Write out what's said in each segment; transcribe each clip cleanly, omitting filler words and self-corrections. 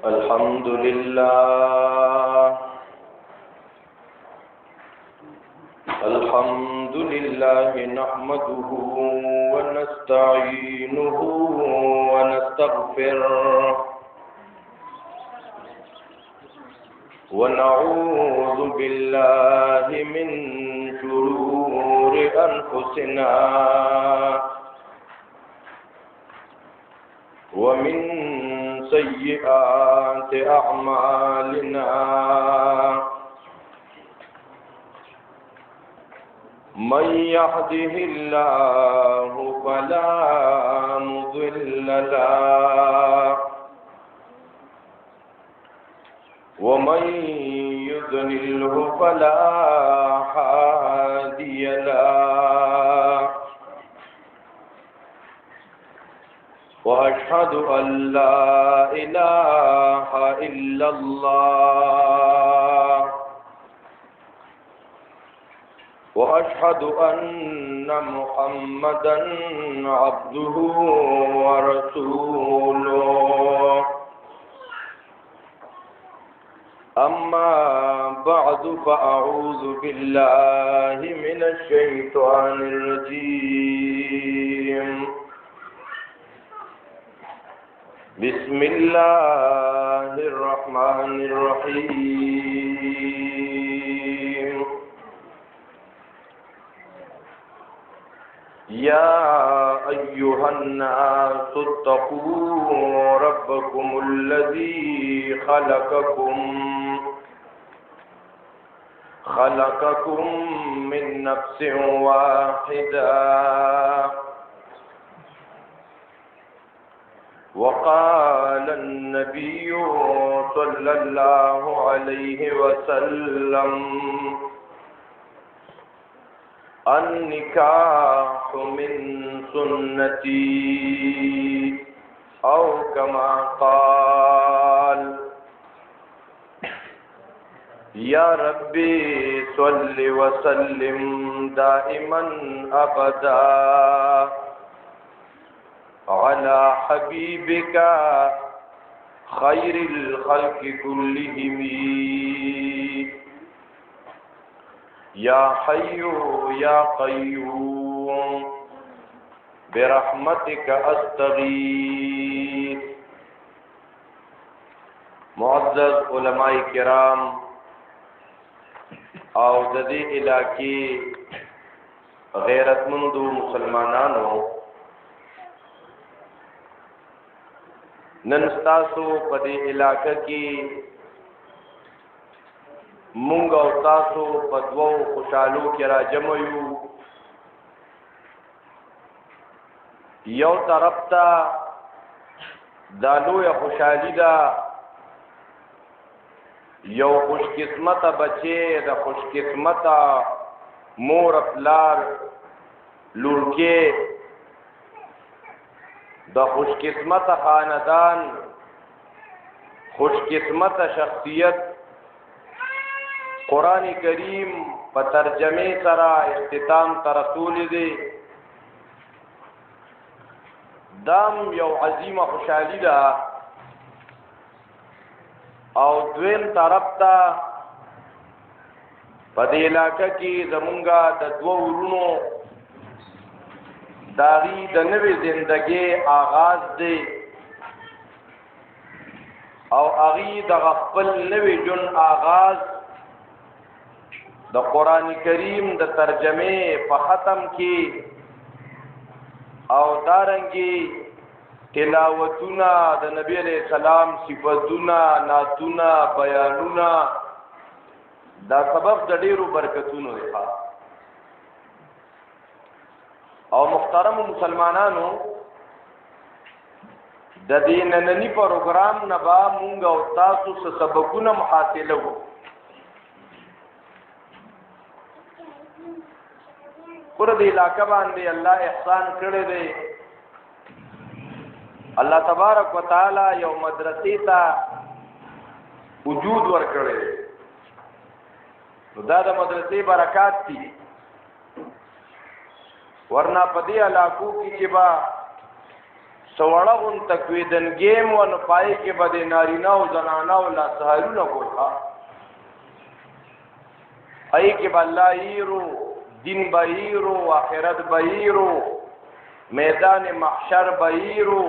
अल्हम्दुलिल्लाह नहमदुहु व नस्तईनुहु व नस्तगफिरुह व नऊज़ु बिल्लाहि मिन शुरूरि अनफुसिना व मिन सय्यिआति अअमालिना मन यहदिहिल्लाहु फला मुदिल्ल लहु व मन युद्लिल्हु फला हादिय लहु व अशहदु अल्ला इलाहा इल्लल्लाह वअशहदु अन्ना मुहम्मदन अब्दुहु व रसूलुहु अम्मा बअदु फअऊज़ु बिल्लाहि मिनश शैतानिर रजीम बिस्मिल्लाहिर रहमानिर रहीम या अय्युहन्नासु तक़ू रब्बकुमुल्लज़ी खलक़कुम मिन नफ्सिन वाहिदा वक़ाल अन्नबिय्यु सल्लल्लाहु अलैहि वसल्लम अन्निकाहु मिन सुन्नती औ कमा क़ाल या रब्बी सल्लि व सल्लिम दाइमन अबदा अला हबीबिका खैरिल खल्क़ि कुल्लिहिम या हय्यु या क़य्यूम बिरहमतिका अस्तगीथ। मुअज़्ज़ज़ उलमाए किराम और जदी इलाकी गैरतमंद मुसलमानानों, नन तासो पदे इलाका की मुंग और तासो पदवो खुशालो के राजमयू यौ तरफ्ता दालो या खुशाली दा यौ खुशकिस्मत बचे द खुशकिस्मत मोर अपलार लुड़के द खुशकिस्मत खानदान खुशकिस्मत शख्सियत कुरान करीम बतर्जमे सरा इख्तिताम तरसूल दे दाम यौ अजीम खुशाली दा और द्वेम तरफ ता पदे इलाका की जमुंगा ददवो उरुनो दागी दनवी जिंदगी आगाज दे और अगी दगफल नवी जुन आगाज द कुरान करीम द तर्जमे ख़त्म की और दारंगी तिलावतुना द नबी अलैहि सलाम सिफतुना नातुना बयानुना दा सबब द ढेरों बरकतुनो था। और मुख्तरम मुसलमानानों द दीन ननी प्रोग्राम नबा मूंगा और तासु सबकुनम हासिल हो पूरा इलाका बांधे अल्लाह एहसान करे दे। अल्लाह तबारक व तआला यौ मदरसे ता वजूद वर करे दे। दा मदरसे बरकत थी ورنا په دې علاقو کې چې با سوړه غون تکویدن گیم ون پای کې به د نارینه او زنانه او لا سهارونه کولا پای کې به الله ایرو دین به ایرو آخرت به ایرو میدان محشر به ایرو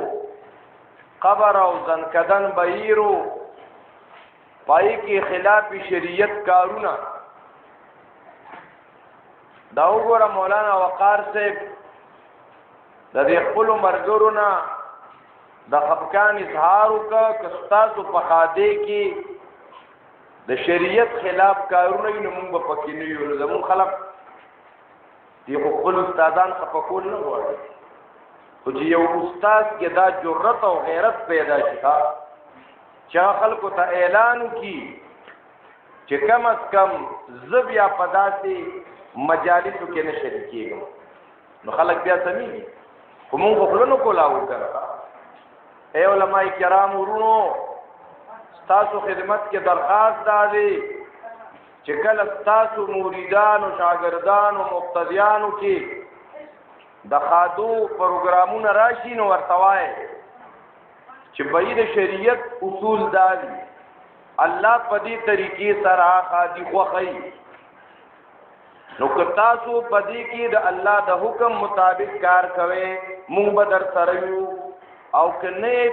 قبر او زنکدن به ایرو پای کې خلاف شریعت کارونه دا وګوره مولانا وقار صاحب د دې خپل مرګورو نه د خفقان اظهار وکړه کستاسو په خاده کې د شریعت خلاف کارونه یې موږ په پکې نه یو زمون خلک دی خپل استادان خپکول نه غواړي خو چې یو استاد کې دا جرأت او غیرت پیدا شي چې خلکو ته اعلان وکړي چې کم از کم زب یا پداسي مجالسو کې نه شریکېږم نو خلک بیا سمېږي خو مونږ خپلونو کولاو کړه اے علماء کرام ورونو ستاسو خدمت کې درخواست دادې چې کله ستاسو مریدان او شاګردان او مقتدیانو کې د خادو پروګرامونه راشي نو ورته وایي چې بعید شریعت اصول دادي الله په دې طریقې سره خادي خوخی نو که تاسو په دې کې د الله د حکم مطابق کار کوئ مونږ به در سره یو او کنه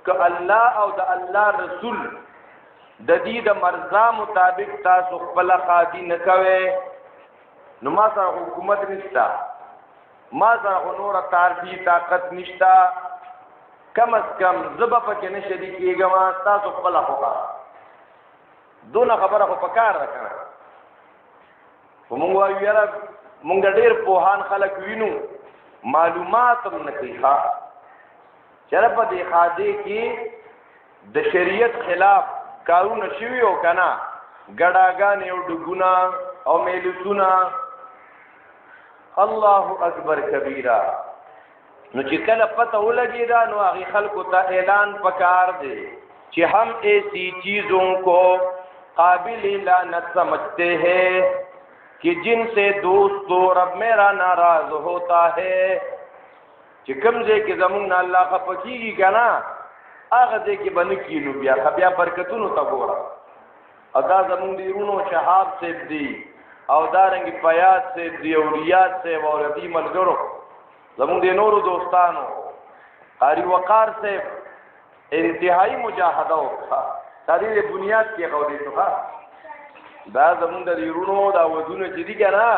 که الله او د الله رسول د دې د مرزا مطابق تاسو خپل خادي نه کوئ نو ما سره حکومت نشته ما سره نور تعریفي طاقت نشته کم از کم زبا پکې نه شریکېږم تاسو خپل خوښه دونه خبره خو پکار راکنه مونږ وایو یاره مونږ ډېر پوهان خلک وینو معلومات هم نه کوي چېرې په دې خادې کې د شریعت خلاف کارونه شوي او که نه ګډاګانې او ډګونه او میلوسونه الله اکبر کبیره نو چې کله پته ولګېده نو هغې خلکو ته اعلان پکار دی چې ہم ایسی چیزوں کو قابل لعنت سمجھتے ہیں کہ جن سے دوست تو رب میرا ناراض ہوتا ہے چې کوم ځای کې زمونږ نه الله خفه کېږي که نه هغه ځای کې به نه کښېنو بیا برکتونو ته ګوره او دا زمونږ د وروڼو شهاب صاحب دی او دارنګې فیاض صاحب دی او ریاض صاحب او ردي ملګرو زمونږ د نورو دوستانو قاری وقار صاحب انتهایی مجاهده وکړه دا دې بنیاد کې غوړې شو دا زمونږ د وروڼو دا ودونه چې دي که نه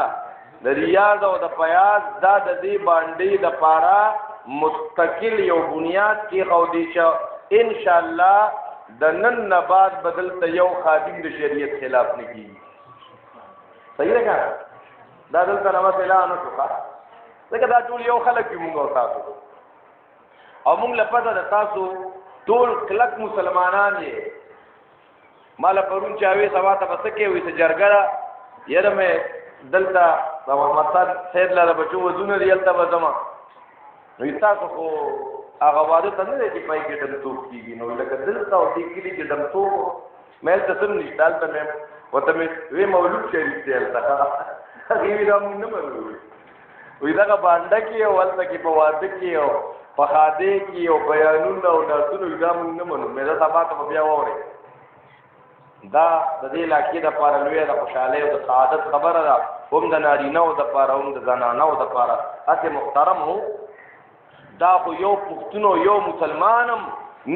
د ریاض او د فیاض دا د دې باندې د پاره مستقل یو بنیاد کې غوړې شو انشاءالله د نن نه بعد بدل ته یو خادم د شریعت خلاف نه کیږي صحیح ده کنه دا دلته نو مثلا نه شوخه ځکه دا ټول یو خلک یو موږ او تاسو او موږ له پته د تاسو ټول کلک مسلمانان یې مال پرون چاوي سوا ته بس کې وي څه جرګه یره مې دلته د محمد صاحب لاله بچو وزونه ریالته وزما نو تاسو خو هغه واده ته نه دی پای کې دمتوب کیږي نو لکه دلته او دې کې چې دمتوب مې ته سم نشتال ته مې وته مې وی مولود شریف دی البته هغه وی دا مونږ نه مولود وی دا باندې کې او ولته کې په واده کې او په خاده کې او بیانونه او ناسونو دا مونږ نه منو مې دا سبا ته بیا وره دا د دې علاقې د پاره لوی د خوشاله او د سعادت خبره ده هم د نارینه او د پاره هم د زنانه او د پاره اته محترم هو دا خو یو پښتون او یو مسلمانم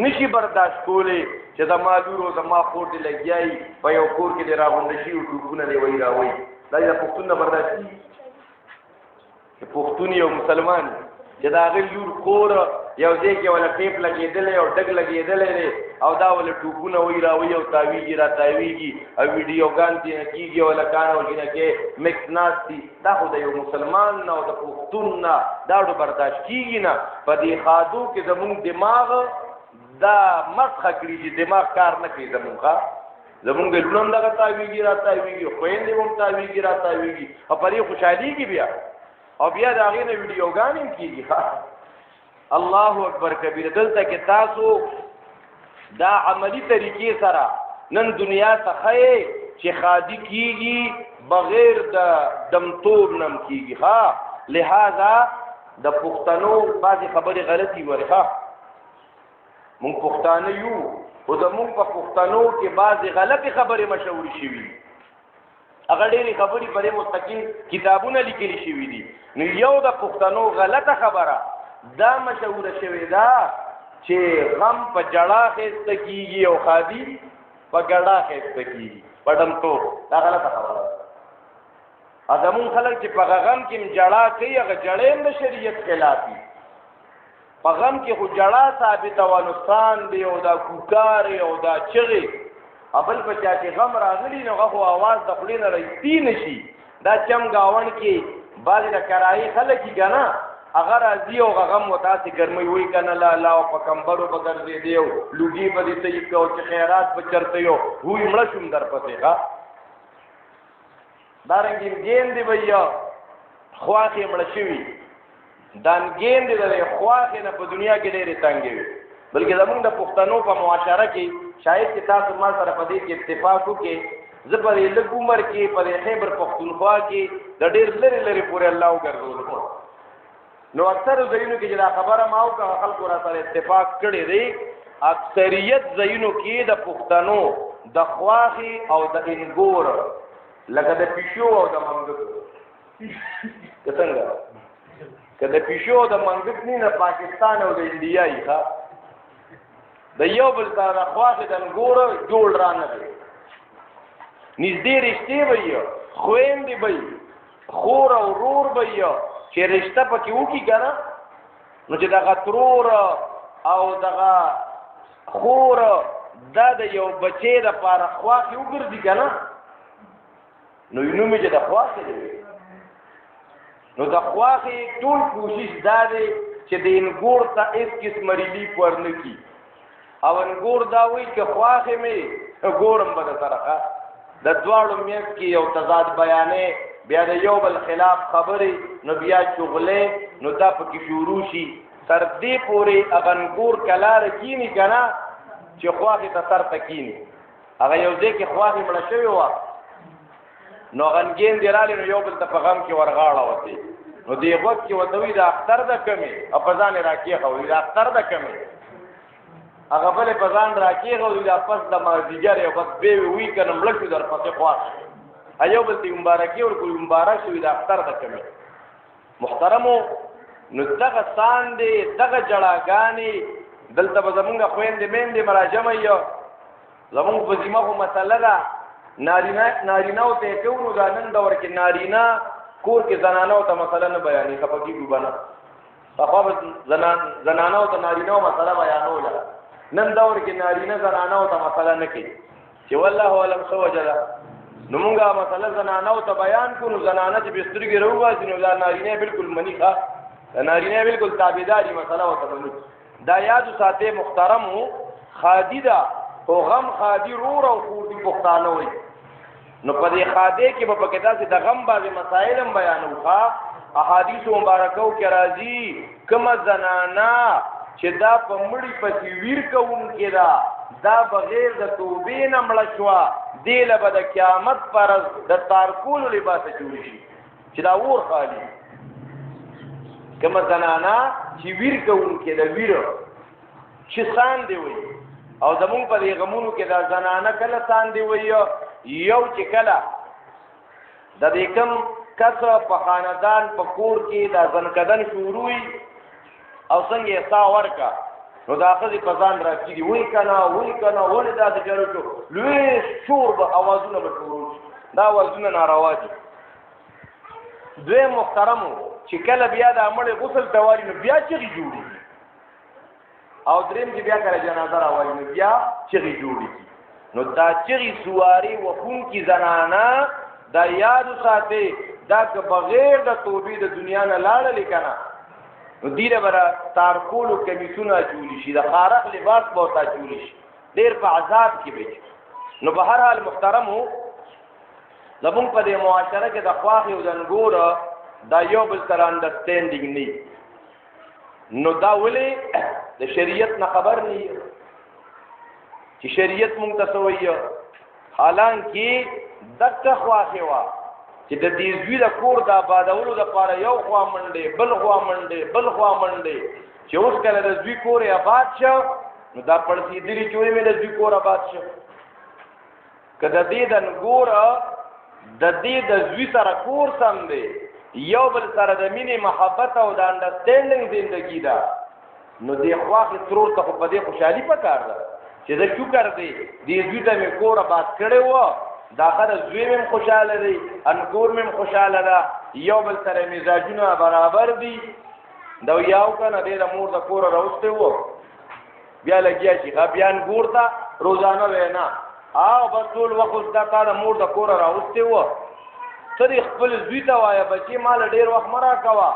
نشي برداشت کولی چې د ما لور او د ما خور دی لګیای په یو کور کې دی راغونډ شي او ټوپونه دی وای راوي دا د پښتون نه برداشت چې پښتون یو مسلمان چې دا غل لور کور یو ځای کې ولا ټیپ لګېدلې او ډګ لګېدلې او دا ول ټوپونه وای راوي او تاویږي را تاویږي او ویډیو ګان دي کیږي ولا کان او جنہ کې مکس ناشتي دا خو د یو مسلمان نه او د پښتون نه دا ډو برداشت کیږي نه په دې خادو کې زموږ دماغ دا مسخه کړی چې دماغ کار نه کوي زموږ لون دغه تاویږي را تاویږي خويندې هم تاویږي را تاویږي او پرې خوشحالي کې بیا او بیا دا غینه ویډیو ګان هم کیږي الله اکبر کبیر دلته کې تاسو دا عملی طریقې سره نن دنیا څخه چې خادي کیږي بغیر د دمتوب نم کیږي لہذا د پښتنو بعضې خبرې غلطي ورخه مونږ پښتانه یو خو زمونږ په پښتنو کې بعضې غلطې خبرې مشهورې شوي هغه ډېرې خبرې په دې مستقیم کتابونه لیکلي شوي دي نو یو د پښتنو غلطه خبره دا مشهوره شوې ده چې غم په جړه خېسته کېږي او خادي په ګډه خېسته کېږي په ډمتوب دا غلطه خبره ده زمونږ خلک چې په غم کې جړه کوي هغه جړې هم د شریعت خلاف دي په غم کې خو جړه ثابته وه نقصان دی او دا کوکارې او دا چغې بل په چا چې غم راغلی نو هغه خو اواز د خولې نه رایستي نه شي دا چم ګاونډ کې بعضې د کرایې خلک دي که نه هغه راځي او هغه غم و تاسې ګرمۍ وایي که نه لا او په کمبرو به ګرځېدی او لوګي به دې صحیح کو چې خیرات به چرته یو وی مړه شوم درپسې ښه دارنګې ګیندې به یا خواښې مړه شوي دا ګیندې د خواښې نه په دنیا کې ډېرې تنګې وي بلکې زمونږ د پښتنو په معاشره کې شاید چې تاسو ما سره په دې کې اتفاق وکړئ زه په دې لږ عمر کې په دې خیبر پښتونخوا کې د ډېر لرې لرې پورې الله وګرځولو نو اکثر ځایونو کې چې دا خبره ما وکړه خلکو را سره اتفاق کړی دی اکثریت ځایونو کې د پښتنو د خواښې او د انګور لکه د پیشو او د منګک که څنګه که د پیشو او د منګک نه نه پاکستان او د انډیا یې ښه د یو بل سره خواښې د انګور جوړ را نه دی نږدې رشتې به یې خویندې به یې خور او ورور به یې چې رشته پکې وکړي که نه نو چې دغه ترور او دغه خور دا د یو بچی دپاره خواښې وګرځي که نه نو نوم یې چې د خواښې دی نو د خواښې ټول کوشش دا دی چې د انګور ته هېڅ قسمه ریلیف ورنه کړي او انګور دا وایي که خواښې مې ګورم به درسره ښه د دواړو منځ کې یو تضاد بیانې بیا د یو بل خلاف خبرې نو بیا چغلې نو دا پکې شروع شي تر دې پورې هغه انګور کلاره کیني که نه چې خواښې ته سر ته کیني هغه یو ځای کې خواښې مړه شوې وه نو غنګین دی رالی نو یو بل ته په غم کې ورغاړه وتې نو دې غوږ کې ورته وایي د اختر ده کمې او په ځان یې راکېښه وایي د اختر ده کمې هغه بلې په ځان راکېښه وایي دا پس د مازدیګر یو بس بې وي که نه مړه شو درپسې خواښې یو بل ته مبارکي ورکړو مبارک شوي د اختر ده کمې محترمو نو دغه ساندې دغه جړاګانې دلته به زمونږ خویندې میندې مراجمه یو زمونږ په ذمه خو مسله ده نارینهو ته یې کوو نو دا نن دور کې نارینه کور کې زنانهو ته مسله نه بیانې خفه کېږو به نه پخوا به زنانهو ته نارینهو مسله بیانوله نن دور کې نارینه زنانهو ته مسله نه کوي چې والله علم څه وجه ده نو مونږ مسله زنانهو ته بیان کړو نو زنانه چې بسترګې راوباسي نو دا نارینه بالکل مني ښه د نارینه بالکل تابعداري مسله ورته مني دا یادو ساتئ محترمو خادي ده خو غم خادي رور او خور دي پښتانه وایي نو په دې خادې کې به پکې داسې د غم بعضې مسایل هم بیانو ښه احادیثو مبارکو کې راځي کومه زنانه چې دا په مړي پسې ویر کوونکې ده دا بغیر د توبې نه مړه شوه دې له به د قیامت پر د تارکولو لباسه جوړې شي چې دا اور خالي کومه زنانه چې ویر کوونکې ده ویره چې ساندې وایي او زمونږ په دې غمونو کې دا زنانه کله ساندې وایي یو چې کله د دې کوم کس په خاندان په کور کې دا زنکدن شروع وي او څنګه یې سا ورکه نو دا ښځې په ځان راکېږي وایي که نه ولې داسې چلو شو لوی شور به اوازونه به شروع شي دا اوازونه ناروا دي دویم محترمو چې کله بیا دا مړې غسل ته واري نو بیا چغې جوړېږي او دریم چې بیا کله جنازه راوالي نو بیا چغې جوړېږي نو دا چغې سواري وښونکي زنانه دا یادو ساتئ دا که بغیر د توبې د دنیا نه لاړلې که نه نو دې له به تارکولو کمیسونه جوړې شي د خارق لباس به ورته جوړې شي ډېر په عذاب کې به نو په هر حال محترمو زمونږ په دې معاشره کې د خواښې او د انګوره دا یو بل سره انډرسټینډینګ نه نو دا ولې د شریعت نه خبر نه چې شریعت مونږ ته څه وایي حالانکې دغه خواښې وه چې د دې زوی د کور د آبادولو دپاره یو خوا منډې بل خوا منډې بل خوا منډې چې اوس کله د زوی کور یې آباد شه نو دا پړسېدلي چې وایي مې د زوی کور آباد شه که د دې د نګوره د دې د زوی سره کور سم دی یو بل سره د مینې محبت او د انډرسټینډینګ زندګي ده نو دې خواښې ترور ته خو په دې خوشحالي پکار ده چې د شکر دی دې زوی ته مې کور آباد کړی وه دا خره زوی مې خوشحاله دی انګور مې خوشحاله ده یو بل سره مزاجونه برابر دي دا یاو کنه دې د مور د کوره راوستی وو بیا لګیا شي بیا انګور ته روزانه وینا او بس ټول وخت اوس دا تا د مور د کوره راوستی وو ته دې خپل زوی ته وایه بچې مال ډېر وخت مه راکوه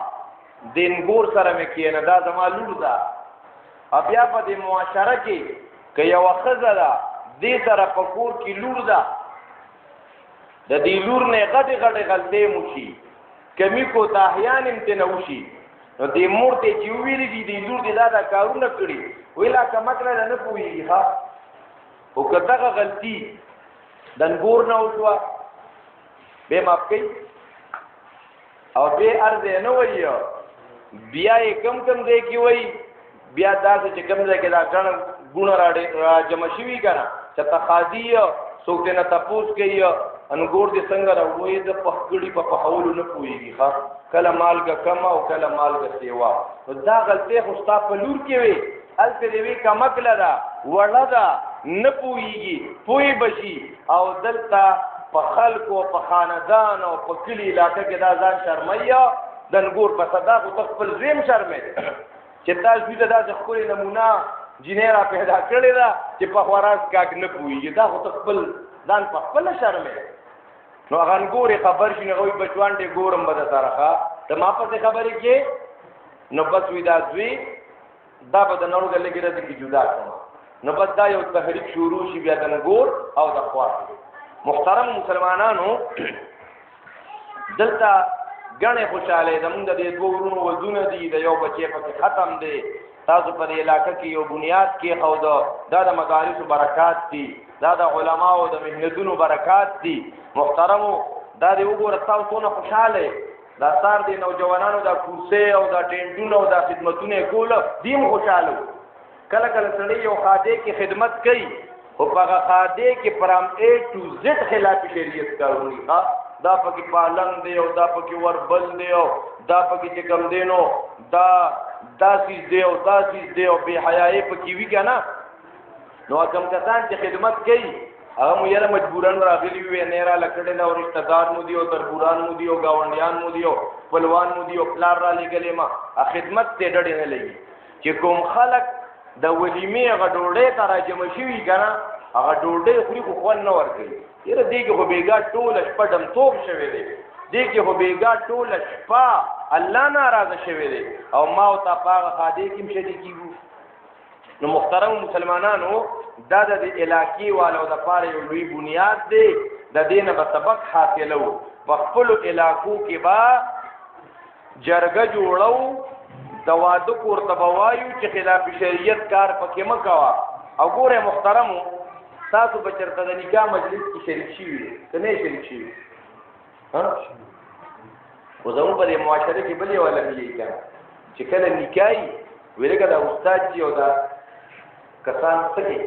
د انګور سره مې کښېنه دا زما لور ده بیا په دې معاشره کې که یوه ښځه ده دې سره په کور کې لور ده د دې لور نه غټې غټې غلطۍ مو شي کمی کوتاهیان هم ترې نه وشي نو دې مور ته چې وویلي دي دې لور دې دا کارونه کړي وایي لا کمکله ده نه پوهېږي ښه خو که دغه غلطي د انګور نه وشوه بیا معاف کوي او بیا عرض یې نه وایي بیا یې کم کم ځای کې وایي بیا داسې چې کم ځای کې دا ګڼ ګوڼه را جمع شوي که نه چې تقاضي څوک دې نه تپوس کوي انګور دې څنګه راوړي د پخکړي په پخولو نه پوهېږي ښه کله مالګه کمه او کله مالګه سیوا نو دا غلطۍ خو ستا په لور کې وي هلته دې وي کمکله ده وړه ده نه پوهېږي پوهې به شي او دلته په خلکو په خاندان او په کلي علاقه کې دا ځان شرموي د انګور په صدا خو ته خپل زوی هم شرمې چې تا زوی ته داسې ښکلې نمونه جینۍ را پیدا کړې ده چې په خوراک کاک نه پوهېږي دا خو ته خپل ځان په خپله شرمې نو هغه انګورې خبر شي نو هغه وایي بچوان ډېر ګورم به د سره ښه ته ما پسې خبرې کې نو بس وي دا زوی دا به د نړو د لږې ورځې کې جدا کړم نو بس دا یو تحریک شروع شي بیا د انګور او د خواښې محترم مسلمانانو دلته ګڼې خوشحالۍ زمونږ د دې دوه ورونو ودونه دي د یو بچی پکې ختم دی تاسو په دې علاقه کې یو بنیاد کېښوده دا د مدارسو برکات دي دا د علماو د محنتونو برکات دي محترمو دا دې وګوره تاسو څونه خوشحاله دا سار دې نوجوانانو دا کورسۍ او دا ټینټونه او دا خدمتونه یې کوله دې هم خوشحاله کله کله سړی یو خادې کې خدمت کوي خو په هغه خادې کې فرام A to Z خلاف شریعت کارونی دا پکې پالنګ دی او دا پکې وربل دی او دا پکې چې کوم دی نو دا سیز دی او دا سیز دی او بې حیایي پکې وي که نه نو کوم کسان چې خدمت کوي هغه مو یاره مجبوران راغلي وي نه را لکړې ده او رشته دار مو دي او تربوران مو دي او ګاونډیان مو دي او خپلوان مو دي او پلار را لېږلې ما خدمت ته ډډې نه لګي چې کوم خلک د ولیمې هغه ډوډۍ ته را جمع شوي که نه هغه ډوډۍ خوري خو خوند نه ورکوي یاره دې کې خو بېګا ټوله شپه ډمتوب شوی دی دې کې خو بېګا ټوله شپه الله ناراضه شوی دی او ما او تا په هغه خادې کې هم شریک کېږو نو محترم مسلمانانو دا د دې علاقې والو دپاره یو لوی بنیاد دی د دې نه به سبق حاصلو په خپلو علاقو کې به جرګه جوړو د واده کور ته به وایو چې خلاف شریعت کار پکې مه کوه او ګوره محترمو تاسو به چېرته د نکاح مجلس کې شریک شوي که نه شریک شوي خو زموږ په دې معاشره کې بل یو علمي که چې کله نکاح وي وایي لکه دا استاد چې او دا کسان څه کوي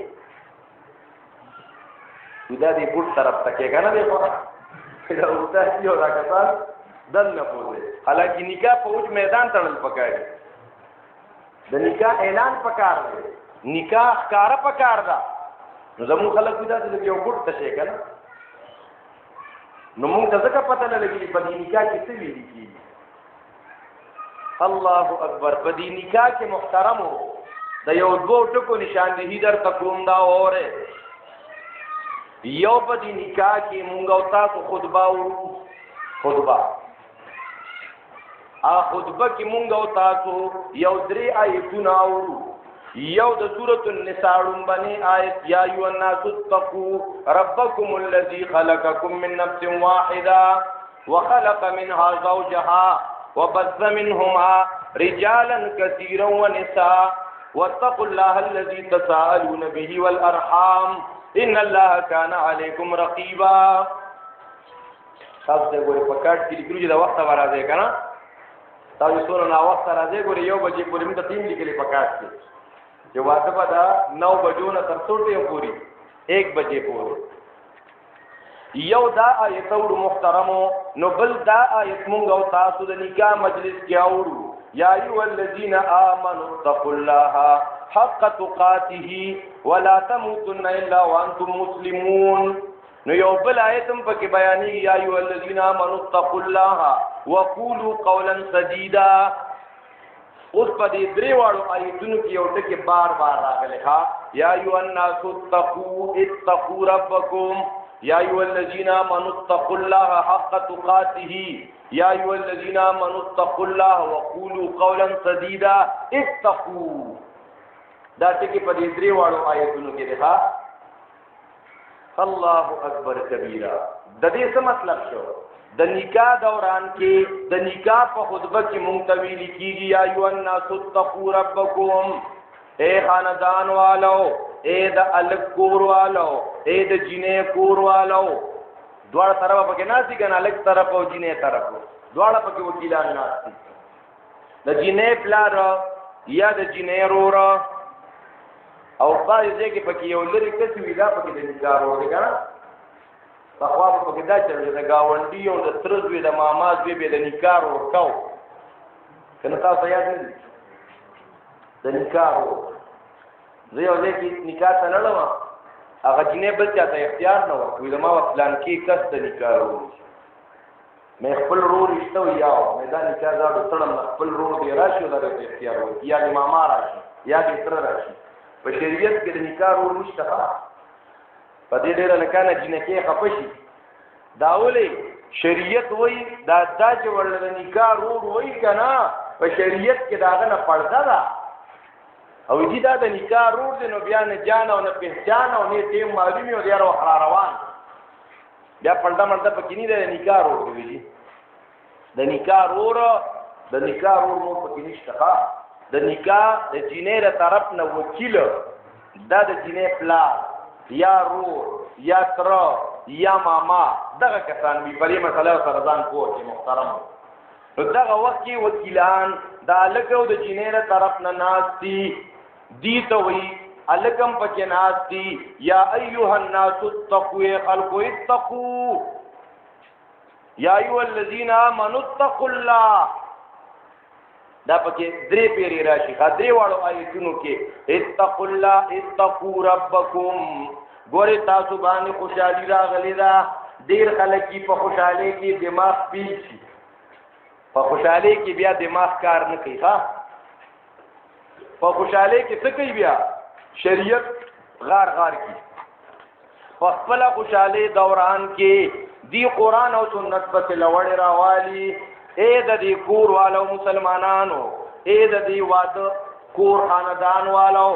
دا دې ګوټ طرف ته کې که نه دی خو دا استاد چې او دا کسان دل نه پوهېږي حالانکې نکاح په اوچ میدان تړل پکار دی د نکاح اعلان پکار دی نکاح ښکاره پکار ده نو زمونږ خلک وي داسې لږ یو ګوټ ته شي که نه نو مونږ ته ځکه پته نه لګېږي په دې نکاح کې څه ویلي کېږي الله اکبر په دې نکاح کې محترمو د یو دوو ټکو نشاندهي درته کوم دا اورې یو په دې نکاح کې مونږ او تاسو خطبه اورو خطبه خطبه کې مونږ او تاسو یو درې آیتونه اورو یو د سورة النساء رنبنی آیت یا ایوہ الناس اتقوا ربکم الذی خلقکم من نفس واحدة وخلق منها زوجها وبث منهما رجالا كثيرا ونساء واتقوا الله الذي تساءلون به والأرحام إن الله كان عليكم رقيبا تاسو ته ګورې په کارت کې لیکلي چې د وخته به راځئ که نه تاسو څومره ناوخته راځئ ګورې 1 بجې پورې موږ ته ټیم لیکلي په کارت کې چې واده به د 9 بجو نه تر 1 پورې 1 بجې پورې یو دا آیت اورو محترمو نو بل دا آیت مونږ او تاسو د نکاح مجلس کې اورو یا ایها الذین آمنوا اتقوا الله حق تقاته ولا تموتن الا وانتم مسلمون نو یو بل آیت هم پکې بیانې یا ایها الذین آمنوا اتقوا الله وقولوا قولا سدیدا اوس په دې درې واړو آیتونو کې یو ټکی بار بار راغلی ها یا ایها الناس اتقوا ربکم یا ایها الذین آمنوا اتقوا الله حق تقاته یا ایها الذین آمنوا اتقوا الله وقولوا قولا سدیدا اتقوا دا ټکی په دې درې واړو آیتونو کې ده ها الله اکبر کبیره د دې څه مطلب شو د نکاح دوران کې د نکاح په خطبه کې مونږ ته ویل کېږي یا ایها الناس اتقوا ربکم اے خاندان والو اے د الګ کور والو اے د جنې کور والو دواړه طرف پکې ناسي کنه الګ طرف او جنې طرف دواړه پکې وکیلان ناسي د جنې پلار یا د جنې رور او باندې چې پکې یو لري کسي ویلا پکې د نکاح ورو کنه په خوا پکې دا چې د گاونډي او د ترزوی د ماماز به د نکاح ورکاو کنه تاسو یاد نه د نکاح زه یو ځکه نکاح ته لړم هغه جنې بل چاته اختیار نه ورکوي د ما پلان کې کس د نکاح ورو مې خپل رور رښتو یاو مې دا نکاح زاړو تړم خپل رور دی راشي دا د اختیار ورکوي یا د ماما راشي یا د تر راشي په شریعت کې د نکاح ورو نشته په دې ډېر نه کنه جنکه خپشي داولې شریعت وای دا چې ورل د نکاح ورو وای کنه په شریعت کې داغه نه پړدا ده او دې دا د نکاح ورو دي نو بیا نه جان او نه پہچان او نه ټیم معلومي او یارو روان بیا پړدا مردا پکې نه د نکاح ورو دی د نکاح ورو مو پکې نشته د نکاح د جنې له طرف نه وکیل دا د جنې پلا یا رور یا تر یا ماما دغه کسان به په دې مسله سره ځان کوی محترم نو دغه وخت کې وکیلان دا لکه د جنې له طرف نه ناشتي دي ته وی الکم پکې ناشتي یا ایها الناس اتقوا خلقوا اتقوا یا ایها الذین آمنوا اتقوا الله دا پکې درې پیری راشي درې واړو آیتونو کې اتقوا الله اتقوا ربکم ګورې تاسو باندې خوشحالي راغلی دا ډېر خلک په خوشحالۍ کې دماغ پیل شي په خوشحالۍ کې بیا دماغ کار نه کوي په خوشحالۍ کې څه کوي بیا شریعت غار کی په خپل خوشحالۍ دوران کې دی قرآن او سنت په تلاوت راوالي اے د دې کور والو مسلمانانو اے د دې واده کور خاندان والو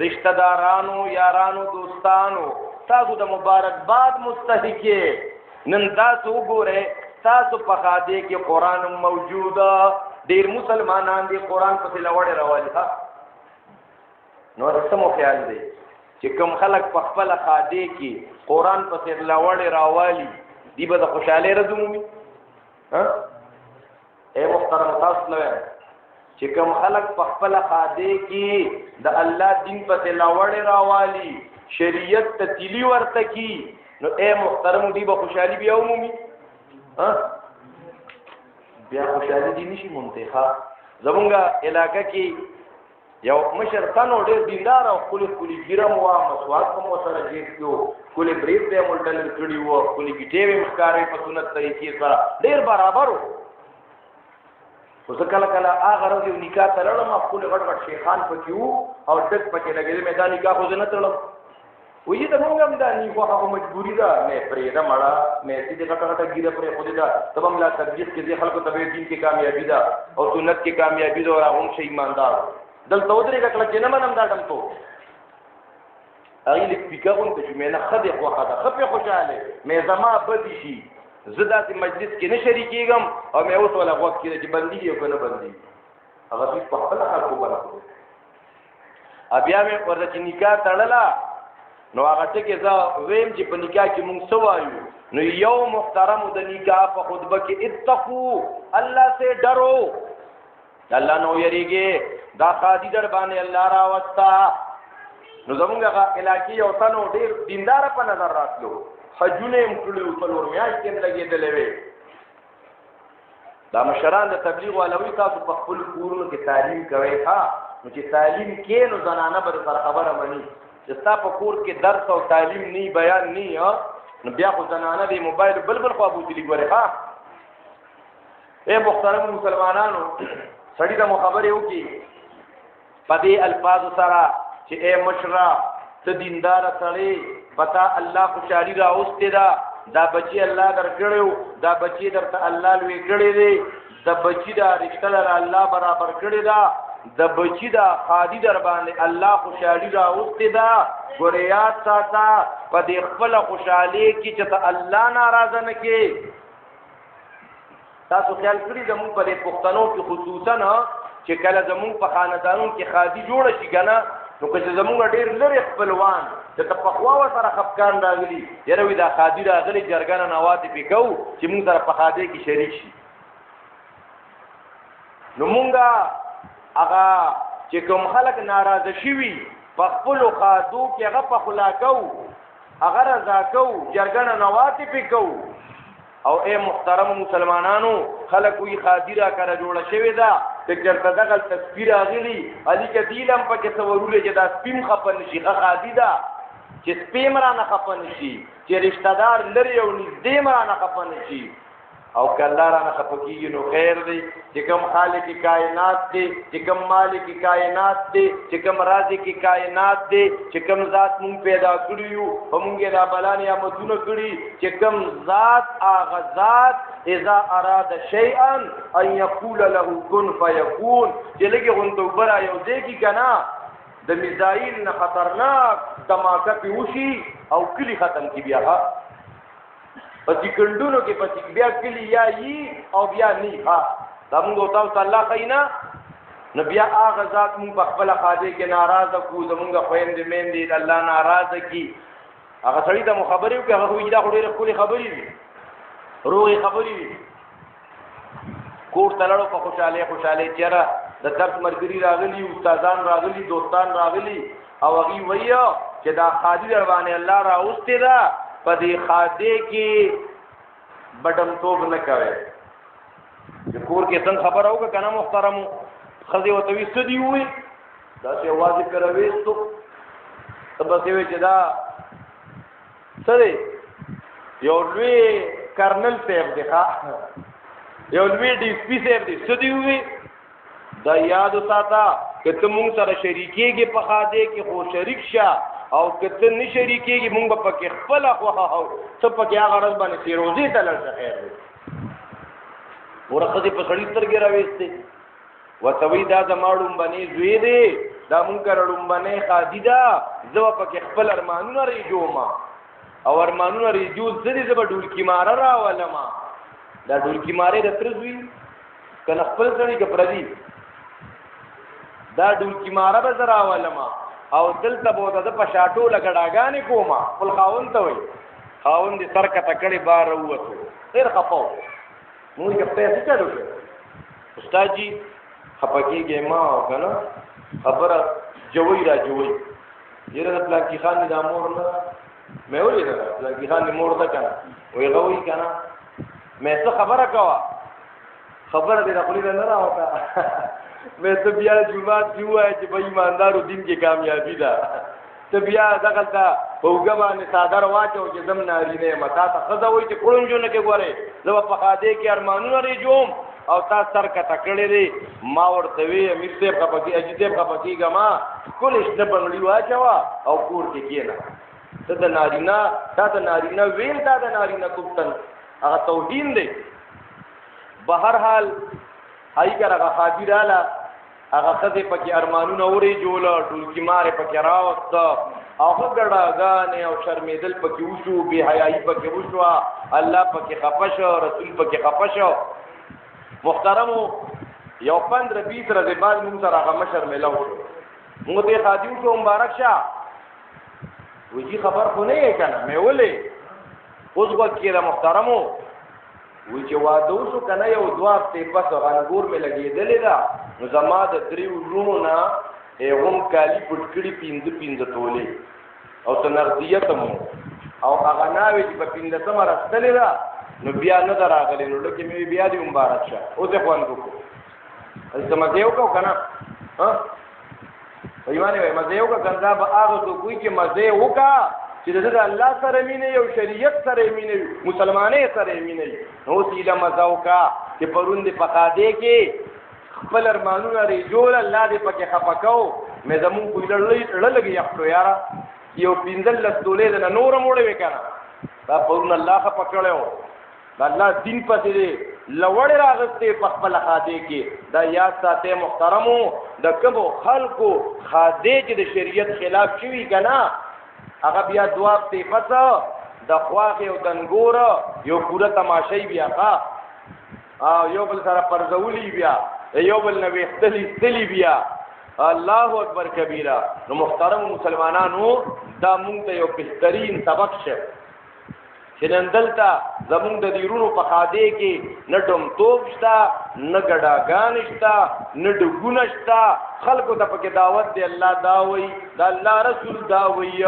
رشتہ دارانو یارانو دوستانو تاسو د مبارکباد مستحق نن تاسو وګوره تاسو په خاده کې قرآن موجود ډیر مسلمانان دي قرآن په تلاوت راوالي نو سمو خیال دی چې کوم خلک په خپل خاده کې قرآن په تلاوت راوالي دی به د خوشاله رزمومي اے محترم تاسو لوي چې کوم خلک په خپل خاده کې د الله دین په تلاوت راوالي شریعت ته تلی ورته کی نو اے محترم دی به خوشحالي بیا عمومي بیا خوشحالي دي نشي منتخا زمونږه علاقه کې یو مشر تنو ډېر دیندار او خپل ګیرم وا مسواک کوم سره جیږو کله بریف دې مولټل کړي وو کله ګټې مخکارې په سنت طریقې سره ډېر برابر وو کله کله هغه ورځ یو نکاح تړلم خپل غټ شیخان پکې وو او ټک پکې لګېدل مې دا نکاح خو نه تړلم وې ته مونږ هم دا نیکو هغه مجبوری ده مې پرې دا مړه مې دې غټه ګیره پرې خو دې دا تبم لا تبلیغ کې خلکو ته دین کې کامیابی ده او سنت کې کامیابی ده او هغه شي ایماندار دلته ودرې کله چې نه منم دا ډم ته هغه لیک پیکاون ته چې مې نه خدای خو خدای خپې خوشاله مې زما بدی شي زدا چې مجلس کې نه شریکېږم او مې اوس ولا وخت کې چې بندي یو کنه بندي هغه په خپل خلکو باندې بیا مې ورته چې نکاح تړلا نو هغه ته کې زه ویم چې په نکاح کې مونږ څه وایو نو یو محترم د نکاح په خطبه کې اتقوا الله سے ڈرو الله نو یریږي دا خادي در باندې الله را وستا نو زمونږه علاقې یو تنو ډیر دیندار په نظر راتلو حجونه مکړو څلور میاشتې لګېدلې وي دا مشران د تبلیغ والوي تاسو په خپل کورونو کې تعلیم کوي ها نو چې تعلیم کې نو زنانه به سره خبره مني چې تاسو په کور کې درس او تعلیم نه بیان نه نو بیا خو زنانه د موبایل بلبل خو ابوتلی ګوره ها اے محترم مسلمانانو سړی د مخابره وکي په دې الفاظ سره چې اے مشرا ته دیندار سړی پتا الله خوشالي را اوسته دا بچي الله درکړو دا بچي درته الله لوي کړی دی دا بچي دا رشتہ در الله برابر کړی دا د بچی دا خادي در باندې الله خوشالي را اوسته دا ګوریات ساته په دې خپل خوشالي کې چې ته الله ناراضه نه کې تاسو خیال کړئ زموږ په دې پښتنو کې خصوصا چې کله زموږ په خاندانونو کې خادي جوړ شي کنه نو که زموږ ډېر لري خپلوان چې ته په خوا سره خپکان راغلي یره وی دا خادي راغلي جرګانه نواته پکاو چې موږ سره په خادي کې شریک شي نو مونږه هغه چې کوم خلک ناراضه شوي په خپل خادو کې هغه په خلاکو هغه رضا کو جرګنه نواتی پکو او اے محترم مسلمانانو خلک وی خادی را کړه جوړه شوی دا د چرته دغه تصویر اغلی علي کدیلم پکې څورولې چې دا سپیم خپن شي خادی دا چې سپیم را نه خپن شي چې رشتہ دار لري او نږدې را نه خپن شي او کله را نه خپکیږي نو خیر دی چې کوم خالق کائنات دی چې کوم مالک کائنات دی چې کوم رازق کائنات دی چې کوم ذات مونږ پیدا کړیو او مونږه دا بلانه یا مدونه کړی چې کوم ذات هغه ذات اذا اراد شيئا ان يقول له كن فيكون چې لګي غونډه برا یو ځای کی کنا د میزایل نه خطرناک دماغه پیوشي او کلی ختم کی بیا پتی کندونو کې پتی بیا کلی یا ای او بیا نی ها دا موږ تاسو الله خینا نو بیا هغه ذات موږ په خپل خاطر کې ناراضه کو زمونږ خويند مین دي الله ناراضه کی هغه سړی ته خبرې کوي هغه وی دا خوري خپل خبرې دي روغي خبرې کوټ تلړو په خوشاله چیرې د درس مرګري راغلي استادان راغلي دوستان راغلي او هغه وایي چې دا خادي روانه الله را اوسته دا پدې خاده کې بډم توب نه کوي چې کور کې څنګه خبر اوګه کنه محترم خزي او توي سدي وي دا څه आवाज کوي ته تبه څه وي چې دا سره یو لوی کرنل صاحب دی یو لوی ډي سپي صاحب دی سدي وي دا یاد وساته چې موږ سره شریکيږي په خاده کې خو شریک شه او کته نه شریکيږي مونږ په کې خپل خو څه په کې هغه ورځ باندې سیروزي تلل څه خیر دی ورخه دې په سړی سترګې راويسته وتوي دا د ماړم باندې زوی دی دا مونږ کړم باندې خادي دا زو په کې خپل ارمانونه ریجوما او ارمانونه ریجو ځدې زب ډول کی مار را ولما دا ډول کی مارې د ترزوی کنه خپل سړی کې پردي دا ډول کی مار به زرا ولما او دلته بوته د پښاټو لګډاګانې کوما خپل خاون ته وي خاون دې سر کته کړي بار وته ډېر خپاو موږ یې پیسې چلو استاد جی خپکیږي ما کنه خبره جوړی را جوړی یره د پلان کې خان د امور نه مې ولې دا پلان کې خان د مور ده کنه وې غوي کنه مې څه خبره کوا خبره دې خپل نه راوته میں تو بیا جمعات کی ہوا ہے کہ بھائی ایماندار دین کی کامیابی دا تو بیا دغل تا وګما صادر واچو چې زم ناری نه متا ته خدا وای چې کړون جو نه کې غواره زو په خاده کې ارمانونه لري جوم او تا سر کا تکړه لري ما ورته وی امیر صاحب کا پکی اجي صاحب کا پکی ګما کولش نه بنګړي واچوا او کور کې کېنا ته د نارینا تا د نارینا ویل تا د نارینا کوتن هغه توهین دی بهر حال هاي کرا خاطراله هغه خدای پکې ارمانونه اوري جوړه ټولکی مارې پکې راوست هغه ګډاګانې او شرمېدل پکې وشو بے حیايي پکې وشو الله پکې خپشو رسول پکې خپشو محترمو یو 15-20 ورځې بعد موږ سره هغه مشر ملاو شو موږ ته خادیو ته مبارک شه وی خبر خو نه یې کنه مې ولې اوس وکړه محترمو وی چې واده وشو کنه یو دوه هفتې پس انګور مې لګېدلې ده نو زما د 3 ورونو نه هم کالي پټ کړي 15 تولې او څه نغدیت مو او هغه ناوې چې په 15 راستلې ده نو بیا نه راغلې نو لکه مې بیا دې مبارک شه اوس یې خوان کو څه مزه وکاو کنه ها ایوانه مزه وکا کنده به هغه کوی چې مزه وکا چې د الله سره مینه یو شریعت سره مینه مسلمانې سره مینه نو سیله مزه وکا چې پروند په قاده کې خپل ارمانونه رجول الله دې پکې خپکاو مې زمون کوی لړلګي یختو یارا یو پیندل لستولې د نور موړې وکنه دا پرون الله خپکړو دا الله دین پسې لوړ راغسته په خپل خاده کې دا یاد ساته محترمو د کبو خلقو خاده چې د شریعت خلاف شوی کنه هغه بیا دوا په پتا د خواخه او دنګور یو پورا تماشای بیا کا او یو بل سره پرزولی بیا یو بل نبی اختلی بیا الله اکبر کبیره نو محترم مسلمانانو دا مونږ ته یو بهترین سبق شه چې نن دلته زمونږ د دیرونو په خاده کې نه ډمتوب شته نه ګډاګان شته نه ډګونه شته خلکو ته پکې دعوت دی الله دا وایي د الله رسول دا وایي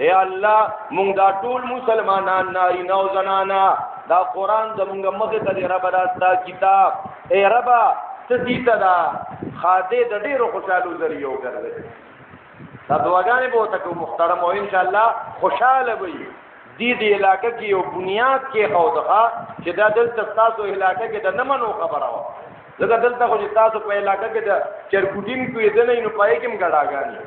اے الله مونږ دا ټول مسلمانان نارینه او زنانه دا قرآن زمونږ مخې ته دی ربه دا ستا کتاب اے ربه څه دي ته دا خاده د ډېرو خوشحالو ذریعه وګرځي دا دعاګانې به ورته کوو محترم او انشاءالله خوشحاله وي دې علاقه کې یو بنیاد کې خودخه چې دا دلته تاسو علاقه کې د نمنو خبره و لکه دلته خو چې تاسو په علاقه کې د چرګوټین کوې د نه نو پای کې مګړاګانی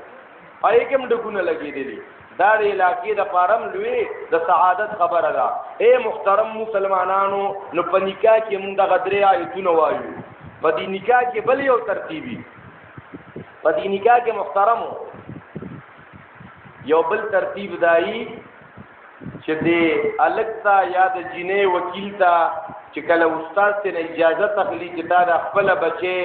پای کې مډګونه لګېدلې دا د علاقې د پارم لوی د سعادت خبره ده اے محترم مسلمانانو نو په نکاح کې موږ د غدرې آیتونه وایو په دې نکاح کې بل یو ترتیبي په دې نکاح کې محترمو یو بل ترتیب دایي چې دې الګتا یا د جنې وکیل تا چې کله استاد ته اجازه تخلی چې دا د خپل بچي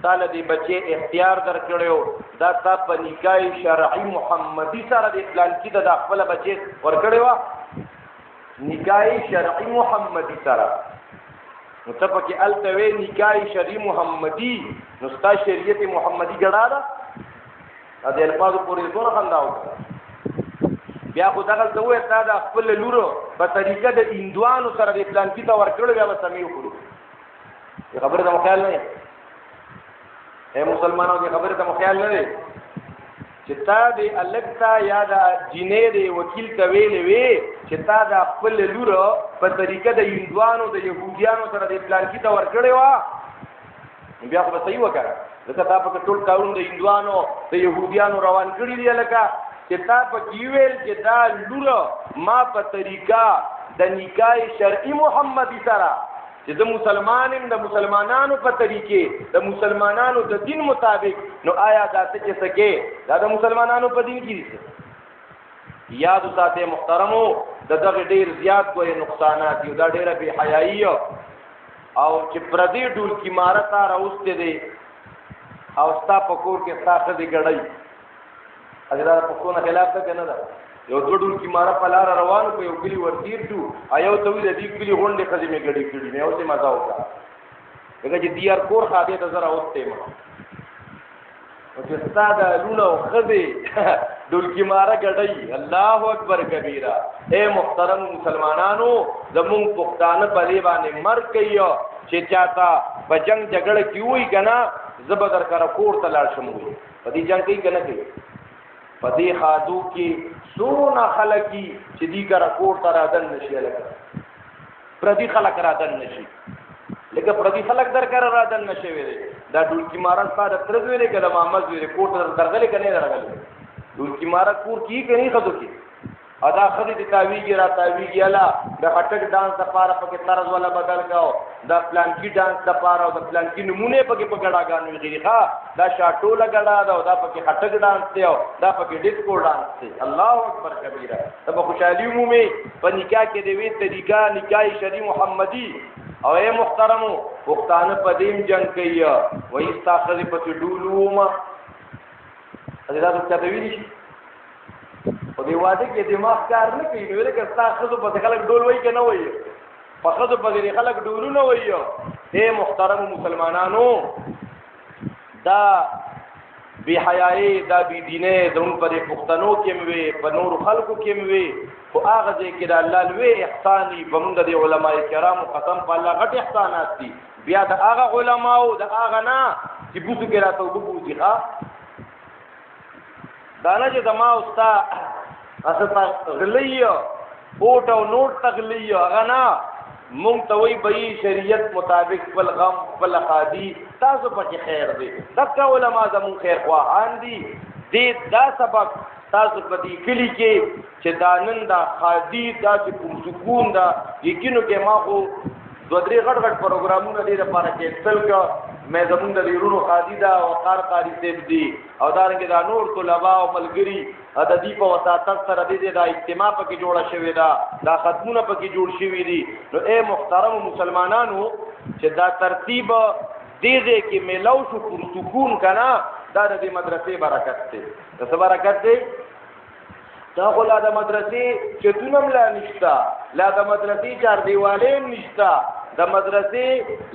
تعالی دې بچي اختیار درکړو دا تا په نکاح شرعي محمدي سره د پلان کې د خپل بچي ورکړو نکاح شرعي محمدي سره نو ته پکې التوي نکاح شرعي محمدي نو ستا شریعت محمدي ګړه ده دا د الفاظ پورې ټول خنداو بیا خو دغه ته وې تا د خپل لورو په طریقه د اندوانو سره د پلان کې تا ورکړل بیا به سمې وکړو خبره ته خیال نه اے مسلمانانو کې خبره ته خیال نه چې تا د الګتا یا د جنې د وکیل ته ویلې وې چې تا د خپل لورو په طریقه د اندوانو د يهوديانو سره د پلان کې تا ورکړې وا بیا خو به صحیح وکړه ځکه تا په ټول کارون د اندوانو د يهوديانو روان کړی دی لکه چې تا په کیویل چې دا لور ما په طریقه د نکاح شرعي محمدي سره چې د مسلمانانو د مسلمانانو په طریقې د مسلمانانو د دین مطابق نو آیا دا څه چې سکے دا د مسلمانانو په دین کې دي یاد ساته محترمو دغه ډیر زیات کوی نقصانات یو دا ډیره بے حیايي او چې پردي ډول کی مارتا راوسته دي او ستا پکور کې ساته دي ګړای اگر په کومه خلاف ته کنه دا یو ډوډول کی مارا په لار روان کو یو کلی ورتیر شو ایو ته وی د دې کلی غونډه خځې می ګډې کړې مې اوسه مزه وکړه دغه چې دیار کور خاطه ته زرا اوسته ما او چې ستاده لونه خځې ډول کی مارا ګډې الله اکبر کبیره اے محترم مسلمانانو زمون پښتانه په دی باندې مر کيو چې چاته په جنگ جګړه کیوي کنه زبردر کرا کور ته لاړ شم وي په دې جنگ کې کنه کوي پدې خادو کې سونه خلقي چې دې کرا کوټ تر ادن نشي لکه پردي خلق را ادن نشي لکه پردي خلق در کرا را ادن نشي وي دا ډول کی مارا ساده ترځ ویلې کله محمد ویلې کوټ درغلې کنه درغلې ډول کی مارا کور کی کني خدو کې ادا خدي د تاویږي را تاویږي الا د هټک ډانس د پاره پکې طرز ولا بدل کاو دا پلان کی ډانس د پاره او د پلان کی نمونه پکې پګړاګان ویږي ښا دا شاټو لګړا دا پکې هټک ډانس دی دا پکې ډیسکو ډانس دی الله اکبر کبیره تب خوشالي مومي په نکاح کې دی وی طریقہ نکاح شرعي محمدي او اے محترمو وختانه پدیم جنگ کوي وای استاخذ په ډولوما اذا دا څه دی او په دې واده کې دماغ کار نه کوي نو لکه ستا ښځو پسې خلک ډول وایي که نه وایي په ښځو پسې خلک ډولونه وایي ای محترمو مسلمانانو دا بی حیايي دا بی دینه زموږ په دې پښتنو کې مې وي په نورو خلکو کې مې وي خو هغه ځای کې د الله لوی احسان وي په موږ د علماء کرامو قسم په الله غټ احسانات دي بیا د هغه علماو د هغه نه چې بوسو کې راته وبوځي ښه دا نه چې زما ستا اسه غلی اوټ او نوټ تغلی هغه نه مونږ ته وایي به شریعت مطابق خپل غم خپل قاضي تاسو پکې خیر دی دغه علما زموږ خیر خواهان دي دې دا سبق تاسو په دې کلی کې چې دا نن دا قاضي داسې کوم سکون دا یقینو کې ما خو دوه درې غټ غټ پروګرامونه دې لپاره کېنسل کړ مې زمونږ د ویرونو قاضي دا وقار قاضي صاحب دي او دارنګه دا نور طلبا او ملګري د دې په وساتت سره دې دا اجتماع پکې جوړه شوې ده دا ختمونه پکې جوړ شوي دي نو اے محترم مسلمانانو چې دا ترتیب دې کې ملو شو پر سکون کنا دا د مدرسې برکت دی څه برکت دی دا خو لا د مدرسې چتونم لا نشتا لا د مدرسې چار دیوالې نشتا د مدرسې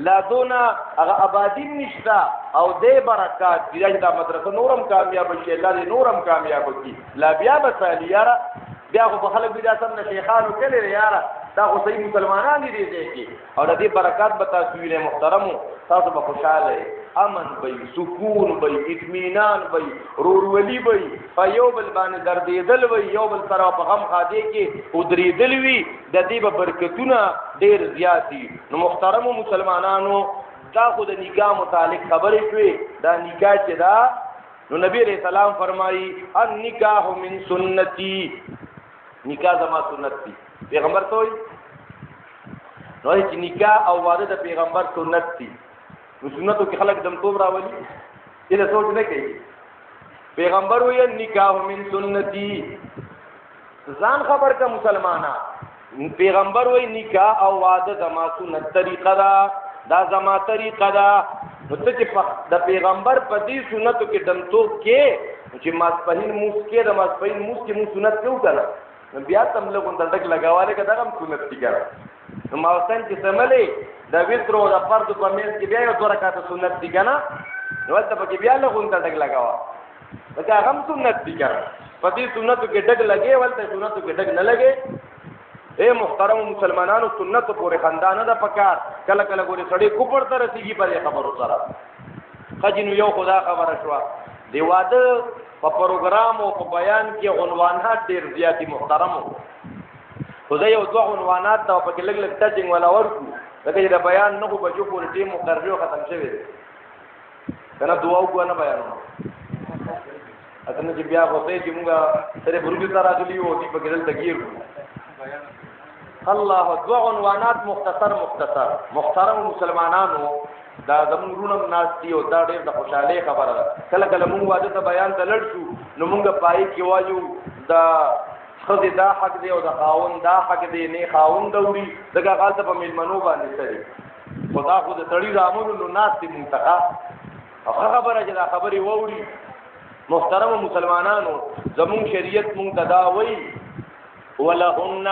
لا دونه هغه آبادی نشتا او دې برکات دې د مدرسې نورم کامیاب شي الله دې نورم کامیاب کړي لا بیا به سالیاره بیا خو په خلک بیا سم د شیخانو کړي یاره دا خو صحیح مسلمانان دي دې کې او د دې برکات به تاسو ویلې محترمو تاسو به خوشاله امن بی سکون بی اطمینان بی رورولي بی په یو بل باندې دردېدل وي یو بل سره په غم خادي کې ودرېدل وي د دې به برکتونه ډېر زیات دي نو محترمو مسلمانانو دا خو د نکاح متعلق خبرې شوې دا نکاح چې دا نو نبی رسول الله فرمایي النکاح من سنتي نکاح زما سنت دي پیغمبر ته وایي نو چې نکاح او واده د پیغمبر سنت دي نو سنتو کې خلک دمتوب راولي دې سوچ نه کوي پیغمبر وایي نکاح من سنتي ځان خبر کا مسلمانا پیغمبر وایي نکاح او واده زما سنت طریقه دا زما طریقه دا نو ته چې د پیغمبر په دې سنتو کې دمتوب کې چې ماسپهین موس کې د ماسپهین موس کې مو سنت کیو کړه نو بیا تم له غونډه ټک لگاواله کدا هم سنت دي کړه نو ما وسن چې سملې د وترو د فرض په میز کې بیا یو دوه رکعات سنت دي کنه نو ولته پکې بیا له غونډه ټک لگاوا دا هم سنت دي کړه په دې سنتو کې ټک لګي ولته سنتو کې ټک نه لګي اے محترم مسلمانانو سنت پورې خاندان ده پکار کله کله ګوري سړی کوپړ ته رسیږي پر خبرو سره خجنو یو خدا خبره شو دی واده په پروګرام او په بیان کې عنوانات ډیر زیاتی محترمو خدای یو دوه عنوانات ته په کې لګ لګ ټچینګ ولا ورکو لکه دا بیان نه په جو پورې ټیم مقرر ختم شوی کنه دعا وکړه نه بیانونه اته چې بیا وته چې موږ سره برګی سره راځلی وو دی په کې دلته کېږو الله دو عنوانات مختصر محترم مسلمانانو دا زمونږ ناشتي او دا ډېر د خوشاله خبره ده کله کله موږ واده ته بیان ته لړ شو نو موږ پای کې وایو دا خدای دا حق دی او دا خاون دا حق دی نه خاون دوري دغه غلطه په ملمنو باندې سړي خدا خو د تړي رامونو نو ناشتي منتقا او خبره چې دا خبري ووري محترم مسلمانانو زمون شریعت مونږ تداوي ولهن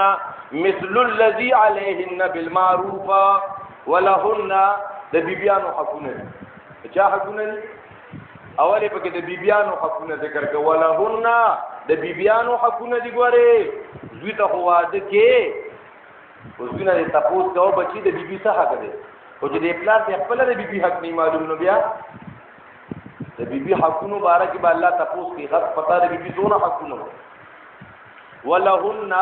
مثل الذي عليهن بالمعروف ولهن د بیبیانو حقونه چا حقونه اوله پکې د بیبیانو حقونه ذکر کړه ولهن د بیبیانو حقونه دي ګوره دوی ته واده کې اوس نه تاسو ته بچی د بیبي څخه حق دی او چې د پلار د خپل د بیبي حق نه معلوم نو بیا د بیبي حقونو باره کې به الله تاسو کې غږ پتا د بیبي زونه حقونه ولهن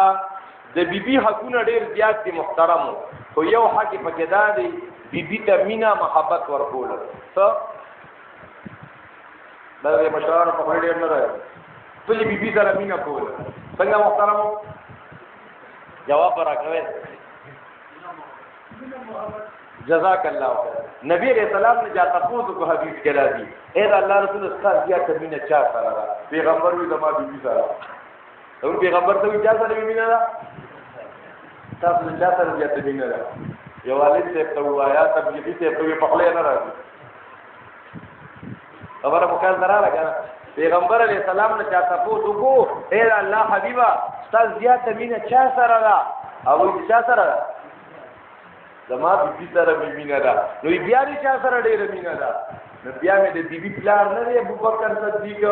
د بیبي حقونه ډېر زیات دي محترمو خو یو حق پکې دا دی بیبي ته مینا محبت ورکول څه دا مشوره په ډېر نه راځي ټول بیبي سره مینا کول څنګه محترمو جواب راکوي جزاک الله خیر نبی رسول الله نے جا تاسو کو حدیث کې راځي اے الله رسول استاد بیا تمینه چا سره پیغمبر وي زما بیبي سره او پیغمبر ته اجازه نه ویني نه تاسو چا سره بیا تمینه نه یو والد ته په وایا تبلیغي ته په خپل نه راځي خبره مکان درا لګا پیغمبر علیہ السلام نه چا تاسو کو اے الله حبیبا ستاسو زیاته مینه چا سره ده او چا سره ده زما بیبي سره مینه ده نو بیا دې چا سره ډېره مینه ده نو بیا مې د بیبي پلار نه دی ابوبکر صدیق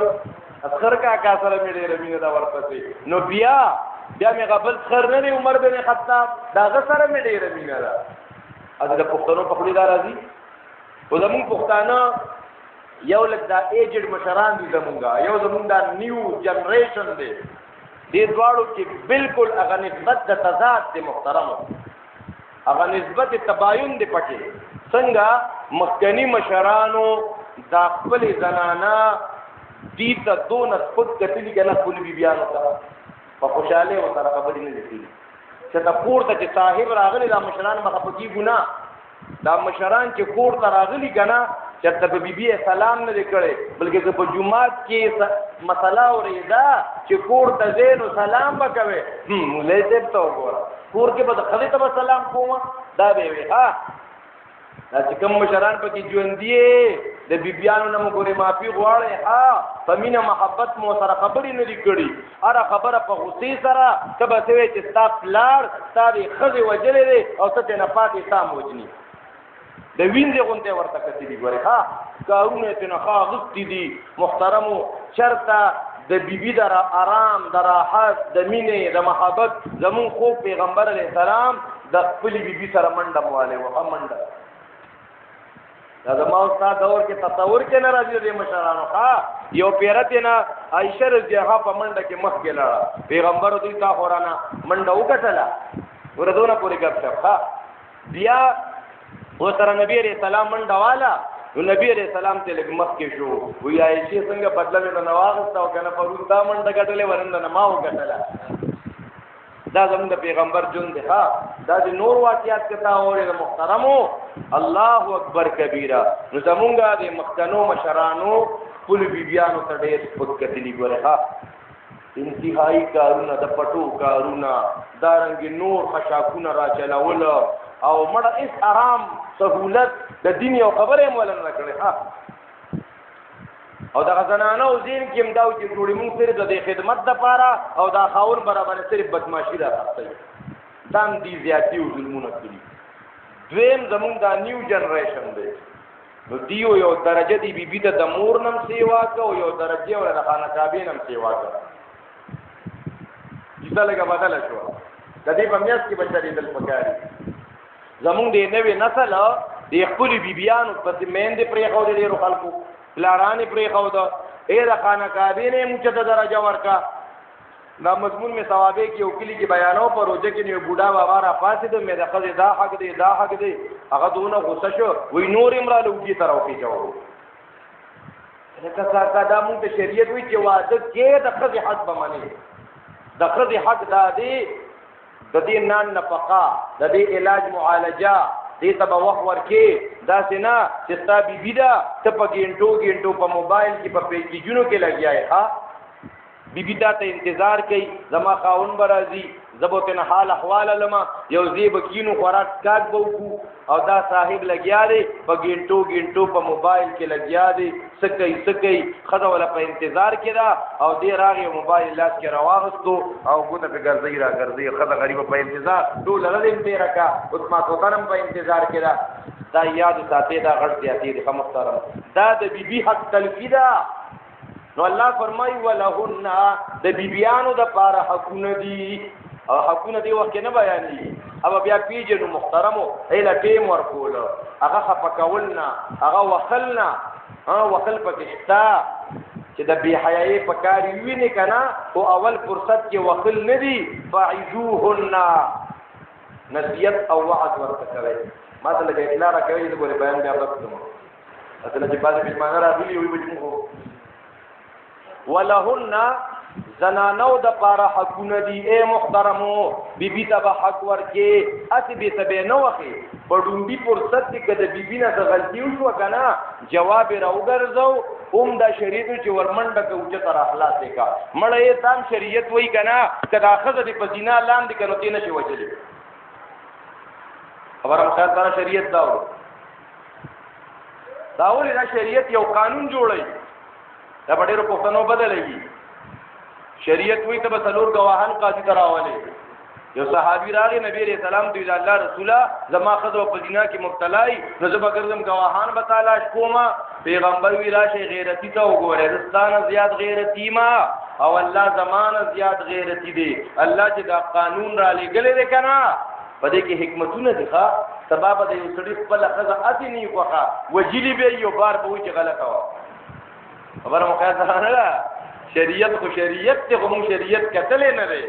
اصغر کاکا سره مې ډېره مینه ده ورپسې نو بیا مې غبل خر نه دی عمر بن خطاب داغه سره مې ډېره مینه ده اته د پښتنو په خلی دار راځي او زمون پښتانه یو لک دا ایجډ مشران دي زمونږه یو زمونږ دا نیو جنریشن دی دې دواړو کې بالکل هغه نسبت د تضاد دی محترمو هغه نسبت تباین دی پکې څنګه مخکنی مشرانو دا خپل زنانا دې ته دون خپل کتلی کنه خپل بیبيانو ته په خوشاله او سره خبرې نه دي چې تا پورته چې صاحب راغلی دا مشران مخفقي ګنا دا مشران چې کور ته راغلی کنه چې ته په بیبي سلام نه کړي بلکې په جمعات کې مسله اورېدا چې کور ته زینو سلام وکوي مولای دې ته وګوره کور کې به خدای ته سلام کوم دا به وي ها دا چې کوم مشران پکې ژوند دي د بیبيانو نه موږ معافي غواړي ها په مینه محبت مو سره خبرې نه دي کړي اره خبره په غصې سره کبه سوي چې ستا پلار ستا د ښځې وجلې دی او ته ترې نه پاتې ستا وجني د وینځې غونډې ورته کتلي ګورې ها کارونه یې ترې نه ښه اغوستي دي محترمو چېرته د بیبي د آرام د راحت د مینې د محبت زمونږ خوب پیغمبر علیه السلام د خپلې بیبي سره منډه موالی وه منډه دا زما استاد دور کې تصور کې نه راځي د مشرانو ها یو پیرت نه عائشہ رضی الله په منډه کې مخ کې لاړه پیغمبر دوی تا خورانه منډه وکټله ورته پورې ګپ شپ ها بیا و سره نبی عليه السلام منډه والا نو نبی عليه السلام ته لګ مخ کې شو وی عائشہ څنګه بدله نه نواغستا او کنه پرون تا منډه ګټلې ورنده نه ما وکټله دا زموږ د پیغمبر جون دی ها دا د نور واقعیات کتا اورې د محترمو الله اکبر کبیره نو زمونږ د مخکنو مشرانو خپل بیبیانو ته ډېر سپک کتلي ګوره ها انتهایی کارونه د پټو کارونه دارنګې نور خشاکونه را چلول او مړه هېڅ آرام سهولت د دین یو خبره یې مولا نه کړې ها او دا زنانه او زین کې هم دا چې ټولې مونږ صرف د خدمت دپاره او دا خاون برابر صرف بدماشي را خپل دا هم دي زیاتي او ظلمونه کړي دویم زمونږ دا نیو جنریشن دی نو دیو یو درجه دی بیبي ته د مور نم سیوا کو یو درجه ول د خانه کعبه نم سیوا کو کیسه لګه بدل شو د دې په میاس کې بچی دل پکاري زمونږ د نوې نسل د خپل بیبيانو په مېندې پرې خو دې ورو خلکو لارانې پرې خو دا اے د خانه کعبه نه موچته درجه ورکا دا مضمون می ثوابه کې وکلی کې بیانو پر روزه کې نیو بوډا بابا را پاسې ته مې د خزې دا حق دی هغه دونه غوسه شو وی نور امرا لوګي تر اوکی جوړو لکه څنګه دا مونږ ته شریعت وی چې واده کې د خزې حق به منی د خزې حق دا دی د دې نان نفقه د دې علاج معالجه دې ته به وخت ورکې داسې نه چې ستا بیبي ده ته په ګینټو په موبایل کې په پیجونو کې لګیا یې ها بیبي دا ته انتظار کوي زما خاون به راځي زه به ورته نه حال احوال علمه یو ځای به کینو خوراک کاک به وکړو او دا صاحب لګیا دی په ګینټو په موبایل کې لګیا دی څه کوي ښځه وله په انتظار کې ده او دې راغی موبایل لاس کې راواغستو او ګوته پې ګرځئ ښځه غریبه په انتظار ټوله ورځ یې تېره کړه اوس ماخوتن هم په انتظار کې ده دا یاد ساتئ دا غټ زیاتې دي ښه محترم دا د بیبي حق تلفي ده نو الله فرمایي ولهن د بیبیانو دپاره حقونه دي او حقونه دې وخت کې نه بیانېږي او بیا پیژنو محترمو ایله ټیم ورکول هغه خفه کول نه هغه وخل نه وخل پکې شته چې د بې حیایۍ په کار یې وینې که نه خو اول فرصت کې وخل نه دي فعظوهن نصیحت او وعظ ورته کوئ ما ته لږ اطلاع را کوئ زه ګورې بیان بیا بس کړم اصله چې بعضې مېلمانه راغلي وي به چې موږ ولهن زنانو د پاره حقونه دي اے محترمو بیبي ته به حق ورکې هسې بې سبې نه وخې په ډومبي فرصت کې که د بیبي نه څه غلطي وشوه که نه جواب یې راوګرځو اوم دا شریعت چې ورمنډه که اوچته را خلاصې کا مړه یې تام شریعت وایي که نه که دا ښځه دې په زنا لاندې که نو تې نشي وجلې خبره مخیال سره شریعت دا ولې دا شریعت یو قانون جوړوي دا په ډېرو پښتنو بدلېږي. شریعت وی ته به څلور ګواهان قاضي ته راولې. یو صحابي راغی نبی رسول الله دی الله رسوله زما خزو په زنا کې مبتلا ای نو زه به ګرځم ګواهان به تلاش کوم. پیغمبر وی راشه غیرتی ته وګوره رستانه زیات غیرتی ما او الله زمانه زیات غیرتی دی. الله چې دا قانون را لګلې دی کنه په دې کې حکمتونه دي ښا سبب د یو سړي خپل خزه اتی نه وخه وجلی به یو بار به چې غلطه و خبره مخاطره نه شریعت خو شریعت ته کوم شریعت کتل نه لري.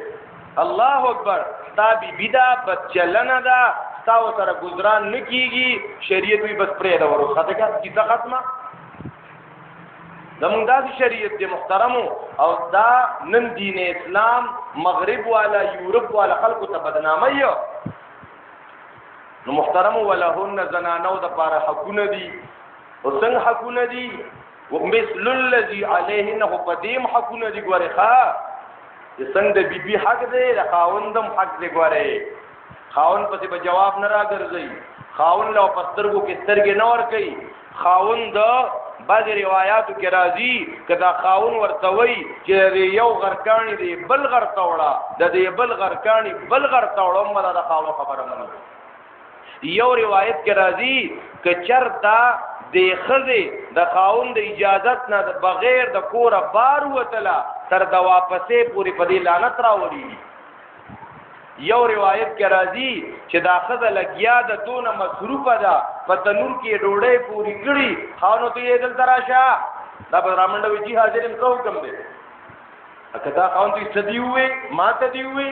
الله اکبر تا بی بدا بچلنه دا تا سره گزاران نکیږي شریعت وی بس پرې دا ورو خاطه کا کیسه ختمه زمونږ د شریعت د محترمو او دا نن دین اسلام مغرب والا یورپ والا خلکو ته بدنامي نو محترمو ولهن زنانو د پاره حقونه دي او څنګه حقونه دي ومثل الذي عليهن قديم حقونه دي ګوره ښا څنګه د بیبي حق دی د خاوندم حق دی ګوره خاوند پسې به جواب نه راګرځي خاوند له پسترګو کې سترګې نه ور کوي خاوند بعض روایتو کې راځي کدا خاون ورته وي چې یو غرکانی دی بل غر توړه د دې بل غرکانی بل غر توړه مله د خاون خبره منو. یو روایت کې راځي ک چرتا د خزه د خاون د اجازت نه بغیر د کوره بار وتلا تر د واپسې پوری په دې لعنت راوړي. یو روایت کې راځي چې دا خزه لګیا د دونه مصروفه ده په تنور کې ډوډۍ پوری کړي خاونو ته یې دل تراشه دا به رامنډه وی چې حاضرین کو کم دي اکدا خاون دې صدی وي ماته دی وي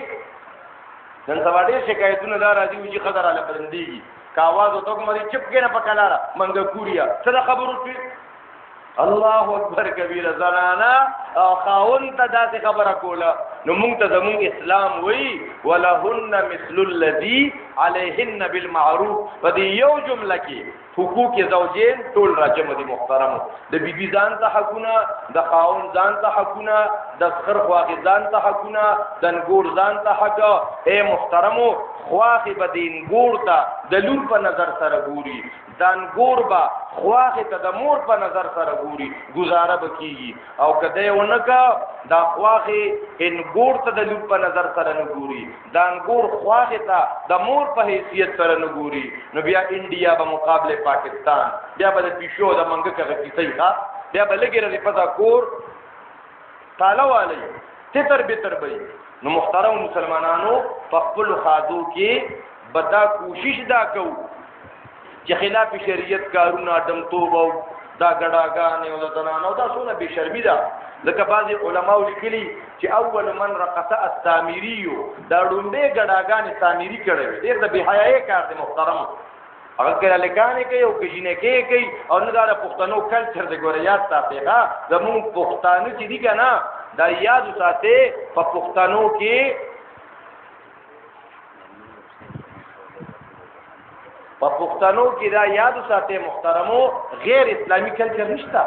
نن سبا ډېر شکایتونه دا راځي چې خزر علی بلندېږي کا आवाज وته کومه چپ کې نه پکلاره منګه کوریا څه خبرو کې الله اکبر کبیر زنانا خاون ته داسې خبره کوله نو موږ ته زموږ اسلام وی ولهن مثل الذي عليهن بالمعروف په دې یو جمله کې حقوق زوجین ټول راجم دي محترم د بیبي ځان ته حقونه د خاون ځان ته حقونه د خر خواږه ځان ته حقونه د نګور ځان ته حق اے محترمو خواږه بدین ګور ته د لور په نظر سره ګوري دان ګور با خواږه ته د مور په نظر سره ګوري گزاره بکیږي او کده ونکا دا خواږه ان ګور ته د لور په نظر سره نه ګوري دان ګور خواږه ته د مور په حیثیت سره نه ګوري نو بیا انډیا په مقابله پاکستان بیا به پیشو د منګه کې کیسه ښه بیا به لګي رې پتا کور تعالی والی تر به تر به نو محترم مسلمانانو په خپل خادو کې بدا کوشش دا کو چې خلاف شریعت کارونه دم توبه دا ګډاګانې او زنانو دا څونه به شرمی ده لکه بعضی علما لیکلي چې اول من رقص السامری دا ډومبه ګډاګانې سامری کړي ډېر د بهای کار دی محترم هغه کله لکانې کوي او کجینه کوي او نه دا پښتنو کلچر د ګوریات ساتي ها زمون پښتانه چې دي کنه دا یاد ساتي په پښتنو کې په پښتنو کې دا یاد ساتي محترمو غیر اسلامی کلچر نشته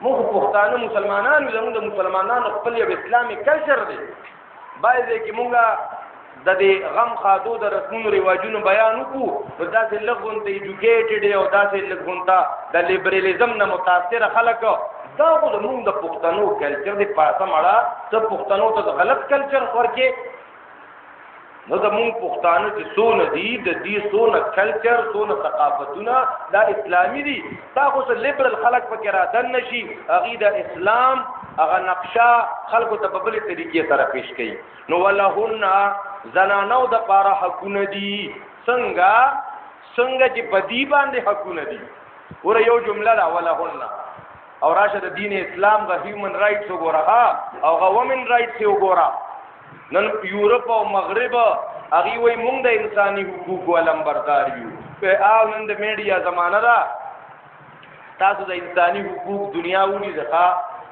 موږ پښتانه مسلمانانو زموږ د مسلمانانو خپل یو اسلامي کلچر دی باید کې موږ د دې غم خادو د رسمونو رواجونو بیان وکړو نو داسې لغون ته ایجوکیټډ او داسې لغون ته د لیبرالیزم نه متاثر خلک دا خو د موږ د پښتنو کلچر دی پاسه مړه ته پښتنو ته غلط کلچر ورکې نو د موږ پښتانه چې سونه دي د دې سونه کلچر سونه ثقافتونه دا اسلامي دي تا خو څه لیبرل خلک پکې راځن نشي هغه د اسلام هغه نقشه خلکو ته په بلې طریقې سره پیش کړي نو ولهن زنانو د پاره حقونه دي څنګه چې په دې باندې حقونه دي ور یو جمله دا ولهن او راشه د دین اسلام غ هیومن رائټس وګوره او غ وومن رائټس وګوره نن یورپ او مغرب هغه وای مونږ د انساني حقوق ولنبردار یو په نن د میډیا زمانہ دا تاسو د انساني حقوق دنیا ونی ځکه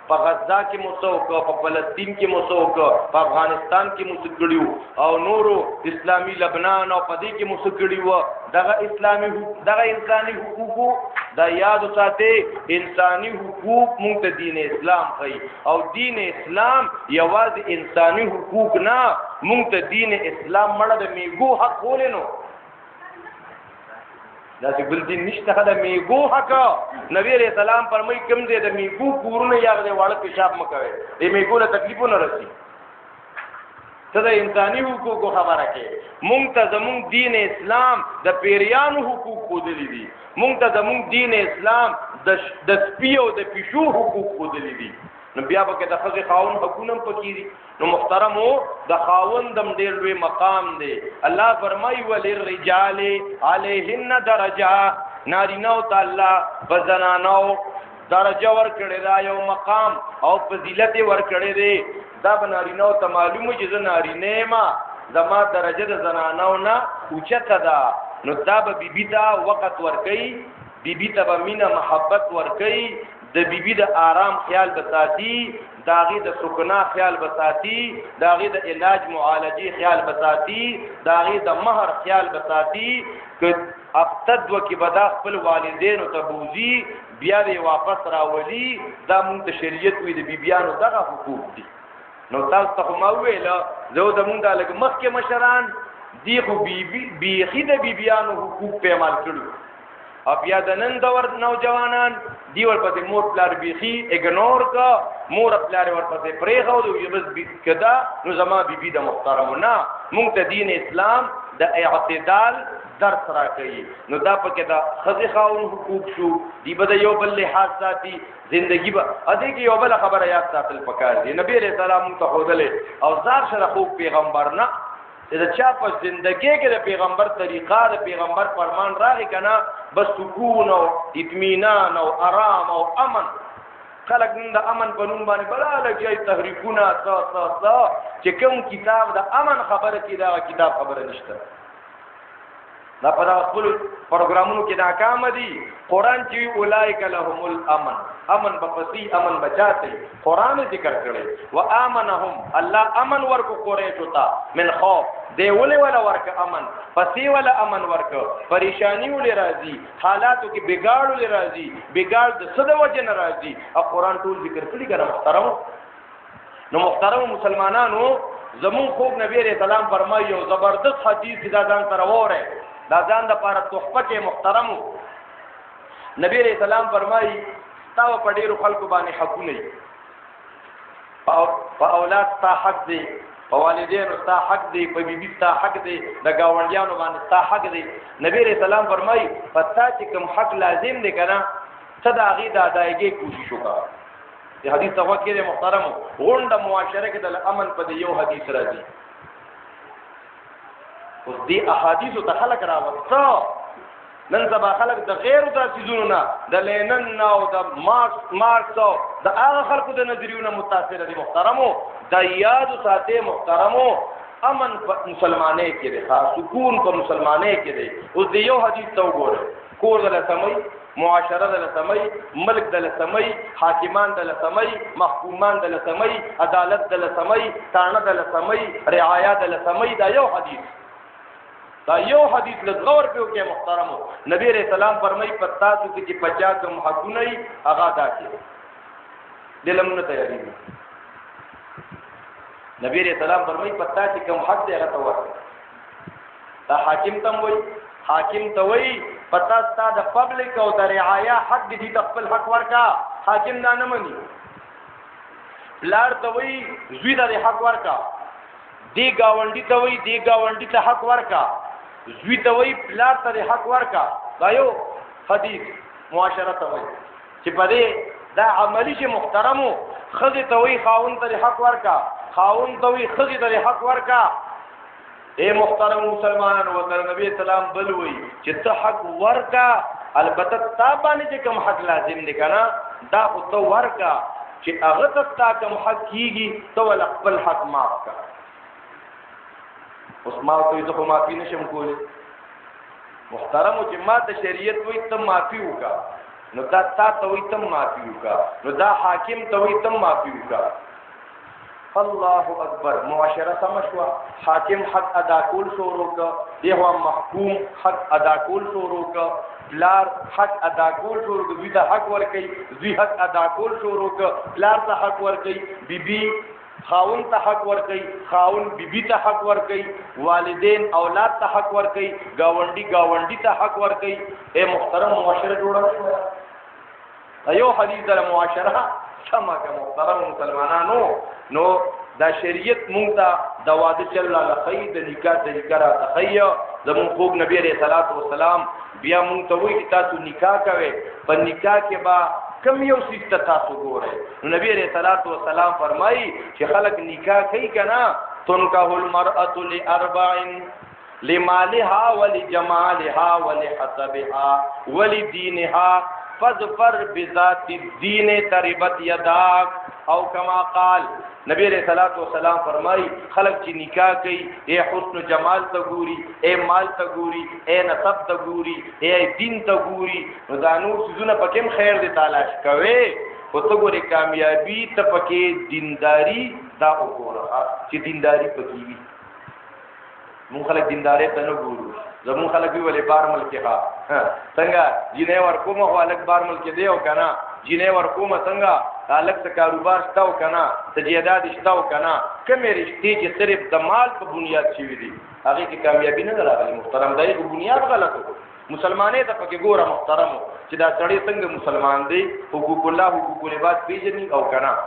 په غزا کې مسوک په فلسطین کې مسوک په افغانستان کې مسکړیو او نورو اسلامی لبنان او پدې کې مسکړیو دغه اسلامی دغه انساني حقوق دا یاد ساتي انساني حقوق مونږ ته دین اسلام کوي او دین اسلام یوازې انساني حقوق نه مونږ ته دین اسلام مړه د میګو حق ولینو دا چې بل دین نشته د میګو حق نبی رسول سلام فرمایي کوم دې د میګو کورونه یا د واړه پیشاب مکوي دې میګو له تکلیفونه رسي ته د انساني حقوقو خبره کې مونږ ته زمونږ دین اسلام د پیریانو حقوق خودلې دي مونږ ته زمونږ دین اسلام د سپیو د پیشو حقوق خودلې دي نو بیا به د خزي خاون حقونه پکې دي نو محترمو د خاون دم ډېر لوی مقام دی الله فرمایي وللرجال علیهن درجه نارینه او تعالی بزنانو درجه ور کړی دا یو مقام او فضیلت ور کړی دی دا بنارینه ته معلومه چې نارینه ما زما درجه د زنانو نه اوچته ده نو دا به بیبي ته وخت ور کوي بیبي ته به مینه محبت ور کوي د بیبي د آرام خیال بساتی داغي د سکنا خیال بساتی داغي د علاج معالجي خیال بساتی داغي د مہر خیال بساتی ک ابتد وکي بدا خپل والدین ته بوزي بیا دی واپس راولي دا مونږ ته شریعت وی د بیبيانو دغه حقوق دي نو تاسو ته مو ویل زه د مونږ د لګ مخکې مشران دی خو بیخي د بیبيانو حقوق په عمل کړو او بیا د نن دور نوجوانان دی ورپسې مور پلار بیخي اګنور کا مور پلار ورپسې پرېغو دوی بس کدا نو زما بیبي د محترمونه مونږ ته دین اسلام د اعتدال درس را کوي نو دا پکې دا خزي خاون حقوق شو دی بده یو بل لحاظ ساتي زندگی به اده کې یو بل خبره یاد ساتل پکار دی نبی رسول الله ته خودلې او زار سره خو پیغمبر نه دا چا په زندگی کې د پیغمبر طریقه د پیغمبر فرمان راغی کنه بس سکون او اطمینان او آرام او امن خلق نن د امن په نوم باندې بلا لګي تحریکونه چې کوم کتاب د امن خبره کې دا کتاب خبره نشته دا په خپل پروګرامونو کې ناکام دي قران چې اولایک لهم الامن امن بپسی امن بچاته قران ذکر کړي و امنهم الله امن ورکو قریش ہوتا من خوف دی ولې ولا ورک امن پسی ولا امن ورک پریشانی ولې راځي حالاتو کې بګاړ ولې راځي بګاړ د صد وجه ناراضي او قران ټول ذکر کړي ګره محترم نو محترم مسلمانانو زمون خوب نبی رسول الله فرمایي او زبردست حدیث دا ځان سره وره دا ځان د پاره تحفه کې محترم نبی رسول الله فرمایي تاو په ډیرو خلکو باندې حقونه او اولاد تا حق دی په والدینو تا حق دی په بیبي تا حق دی د گاونډیانو باندې تا حق دی نبی رسول الله فرمایي پتا چې کوم حق لازم دی کنه صدا غي د ادایګي کوشش وکړه د حدیث ته وکړه محترم غونډه معاشره کې د امن په یو حدیث راځي اوس دې احادیث ته خلق راوځه نن سبا خلق د غیر د سيزونو نه د لینن او د مارکس او د هغه خلقو د نظریونو متاثر دي محترمو د یاد ساته محترمو امن په مسلمانې کې دی خاص سکون په مسلمانې کې دی اوس دې یو حدیث ته وګوره کور دل سمي معاشره دل سمي ملک دل سمي حاکمان دل سمي محکومان دل سمي عدالت دل سمي تانه دل سمي رعایا دل سمي دا یو حدیث دا یو حدیث لږور په کې محترمو نبی رسول الله فرمایي پتا چې 50 کوم حقونه ای هغه ادا کړي دلمنه تیاری دي نبی رسول الله فرمایي پتا چې کوم حق دی هغه توګه دا حاکم تم وای حاکم ته وای پتا ستا د پبلک او د رعایا حق دي خپل حق ورکا حاکم دا نه مني بلار ته وای زوی د حق ورکا دی گاونډي ته وای دی گاونډي ته حق ورکا زوی ته وای پلار ته حق ورکا دا یو حدیث معاشره ته وای چې په دې دا عملی چې محترمو خزه ته وای خاون ته حق ورکا خاون ته وای خزه ته حق ورکا اے محترم مسلمانانو ته نبی اسلام بل وای چې ته حق ورکا البته تا باندې چې کوم حق لازم دی کنه دا خو ته ورکا چې هغه ته تا کوم حق کیږي ته ول خپل حق معاف کا اوس ما ته زه معافي نشم کولی محترم چې ما ته شریعت وای ته معافي وکا نو دا تا ته وای ته معافي وکا نو دا حاکم ته وای ته معافي وکا الله اکبر معاشره سمشوا حاکم حق ادا کول شروع کا دیو محکوم حق ادا کول شروع کا بلار حق ادا کول شروع کا وی دا حق ور کوي وی حق ادا کول شروع کا بلار ته حق ور کوي بیبي خاون ته حق ورکي، خاون بیبي ته حق ورکي، والدین اولاد ته حق ورکي، گاونډي ته حق ورکي. اے محترم معاشره جوړه ایو حدیث در معاشره سما که محترم مسلمانانو. نو دا شریعت مونږ ته د واده چل لخی د نکاح طریقه را تخیه. زمون خوږ نبی علیہ الصلوۃ والسلام بیا مونږ ته وایي چې تاسو نکاح کوئ، په نکاح کې با کم یو څیز ته تاسو ګورئ. نو نبی علیہ الصلوۃ والسلام فرمایي چې خلک نکاح کوي کنه تنکح المرأة لاربع لمالها ولجمالها ولحسبها ولدينها فظفر بذات الدین تربت یداک. او کما قال نبی علیہ الصلوۃ والسلام فرمائی خلق چې نکاح کوي اے حسن و جمال ته ګوري، اے مال ته ګوري، اے نسب ته ګوري، اے دین ته ګوري. نو دا نور څیزونه پکې خیر دې تلاش کوي او ته ګوري کامیابی ته پکې دینداری دا وګوره چې دینداری پکې وي. مون خلک دینداري ته نه ګورو. زمون خلک وی ولې بار ملک ها څنګه جنې ورکوم او الک بار ملک دی او کنه جنې ورکوم څنګه الک څه کاروبار شتاو کنه تجهیزات شتاو کنه کومې رشتې چې صرف د مال په بنیاد شوی دي هغه کې کامیابی نه راغلي. محترم دای په بنیاد غلطو مسلمانې ته پکې ګوره محترمو چې دا سړی څنګه مسلمان دی، حقوق الله حقوق العباد پیژني او کنه.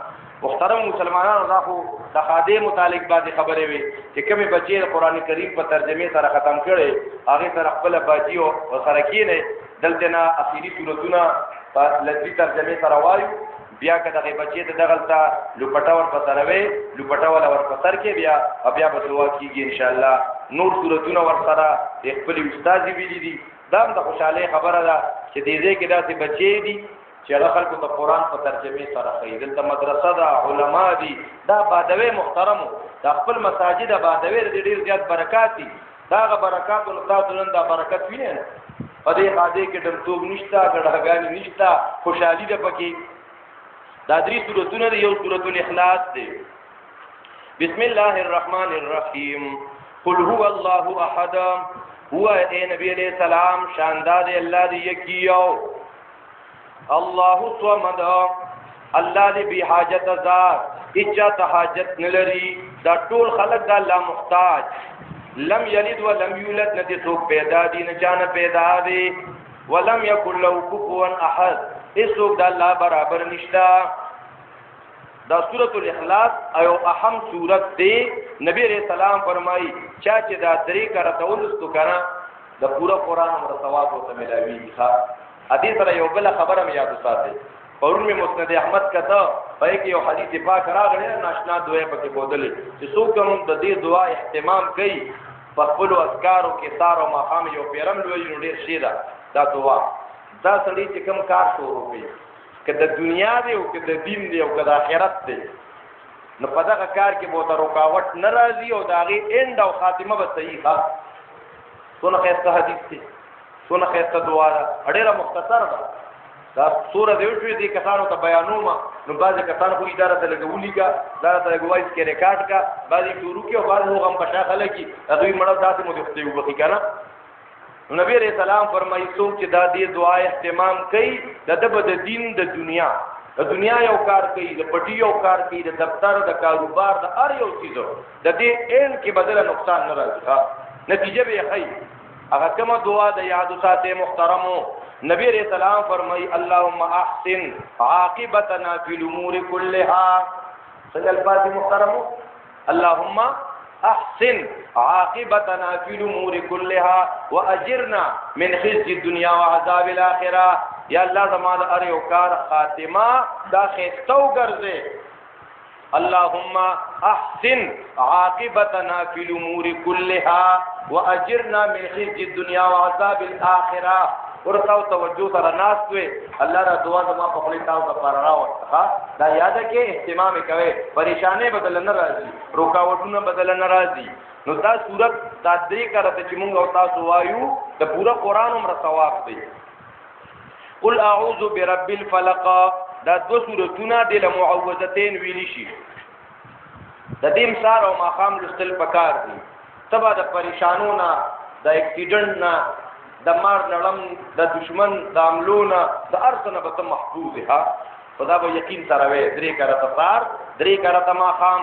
محترم مسلمانانو دا خو د خاده متعلق باندې خبرې وي چې کومې بچي د قران کریم په ترجمه سره ختم کړي هغه سره خپل باجی او سره کېنه دلته نه اخیری سورتونه په لذي ترجمه سره وایو. بیا که دغه بچی ته دغلطه لوپټا ور پسروي لوپټا ولا ور پسر کې بیا به دعا کیږي ان شاء الله. نور سورتونه ور سره خپل استاد ویلي دي. دا د خوشاله خبره ده چې دې کې داسې بچی دي چې هغه خلکو ته قرآن په ترجمه سره کوي. دلته مدرسه ده، علما دي، دا بادوي محترمو دا خپل مساجد بادوي ډېر زیات برکات دي. دا غ برکات او تاسو نن دا برکت وینئ په دې خاده کې ډمتوب نشته، ګډهګانی نشته، خوشحالي ده پکې. دا درې سورتونه دي. یو سورۃ الاخلاص دی. بسم الله الرحمن الرحیم قل هو الله احد. هو اے نبی علیہ السلام شاندار الله دی یکیو. الله صمد الله دی بی حاجت ذات اچا ته حاجت نلري. دا ټول خلق د الله محتاج. لم یلد ولم یولد ندی څوک پیدا دي نه چانه پیدا دي. ولم یکن له کفوا احد هیڅوک د الله برابر نشتا. دا سورۃ الاخلاص ایو اهم سورت دی. نبی علیہ السلام فرمایي چا چې دا درې کرته ولستو کنه د پورا قران او ثواب او ملاوي ښه. حدیث را یو بل خبره مې یاد ساتي. پرون می مسند احمد کته پای کې یو حدیث پاک راغلی ناشنا دعا پکې بودلې چې څوک هم د دې دعا اهتمام کوي په خپل اذکارو کې سار او مقام یو پیرم لوی ډېر شي دا دعا دا سړی چې کوم کار شروع کوي که د دنیا دی او که د دین دی او که د آخرت دی نو په دغه کار کې به ته رکاوټ نه راځي او د هغې اینډ او خاتمه به صحیح ښه. څونه ښایسته حدیث دی، څونه ښایسته دعا ده، ډېره مختصر ده. دا سوره دی وشوې دې کسانو ته بیانوم نو بعضې کسان خو دا راته لږه ولیکه دا راته لږه وایس کې ریکارډ کا بعضې شروع کړي او بعضې هغه هم په شا خلک دي هغوی مړه داسې مو د خدای وبخي که نه. نبی علیہ السلام فرمایي څوک چې دا دې دعا اهتمام کوي د ده به د دین د دنیا یو کار کوي، د پټي یو کار کوي، د دفتر د کاروبار د هر یو څیزو د دې اینډ کې بدله نقصان نه راځي نتیجه به یې ښایي. هغه کومه دعا د یاد ساتئ محترمو. نبی علیہ السلام فرمایي اللهم احسن عاقبتنا فی الامور كلها. څنګه الفاظ محترمو؟ اللهم احسن عاقبتنا فی الامور كلها واجرنا من خزي الدنيا وعذاب الاخره. یا الله زما د هر یو کار خاتمه دا ښایسته وګرځې. اللهم احسن عاقبتنا فی الامور كلها واجرنا من خزي الدنيا وعذاب الاخره. ورته توجه سره ناست وي الله را دعا زما په خپل تاسو لپاره راوړه. دا یاد کې اهتمام کوي، پریشانې بدل نه راځي، رکاوټونه بدل نه راځي. نو دا صورت دا درې کرته چې موږ او تاسو وایو د پورا قران عمر ثواب دی. قل اعوذ برب الفلق دا دو سورتونه د معوذتین ویلی شي. د دې مسار او ماقام لستل پکار دي. تبا د پریشانونو د اکسیډنټ نه د مار لړم د دشمن د عملونه د ارسنه به ته محفوظ ها. خدا به یقین سره وي درې کرته سار درې کرته ماقام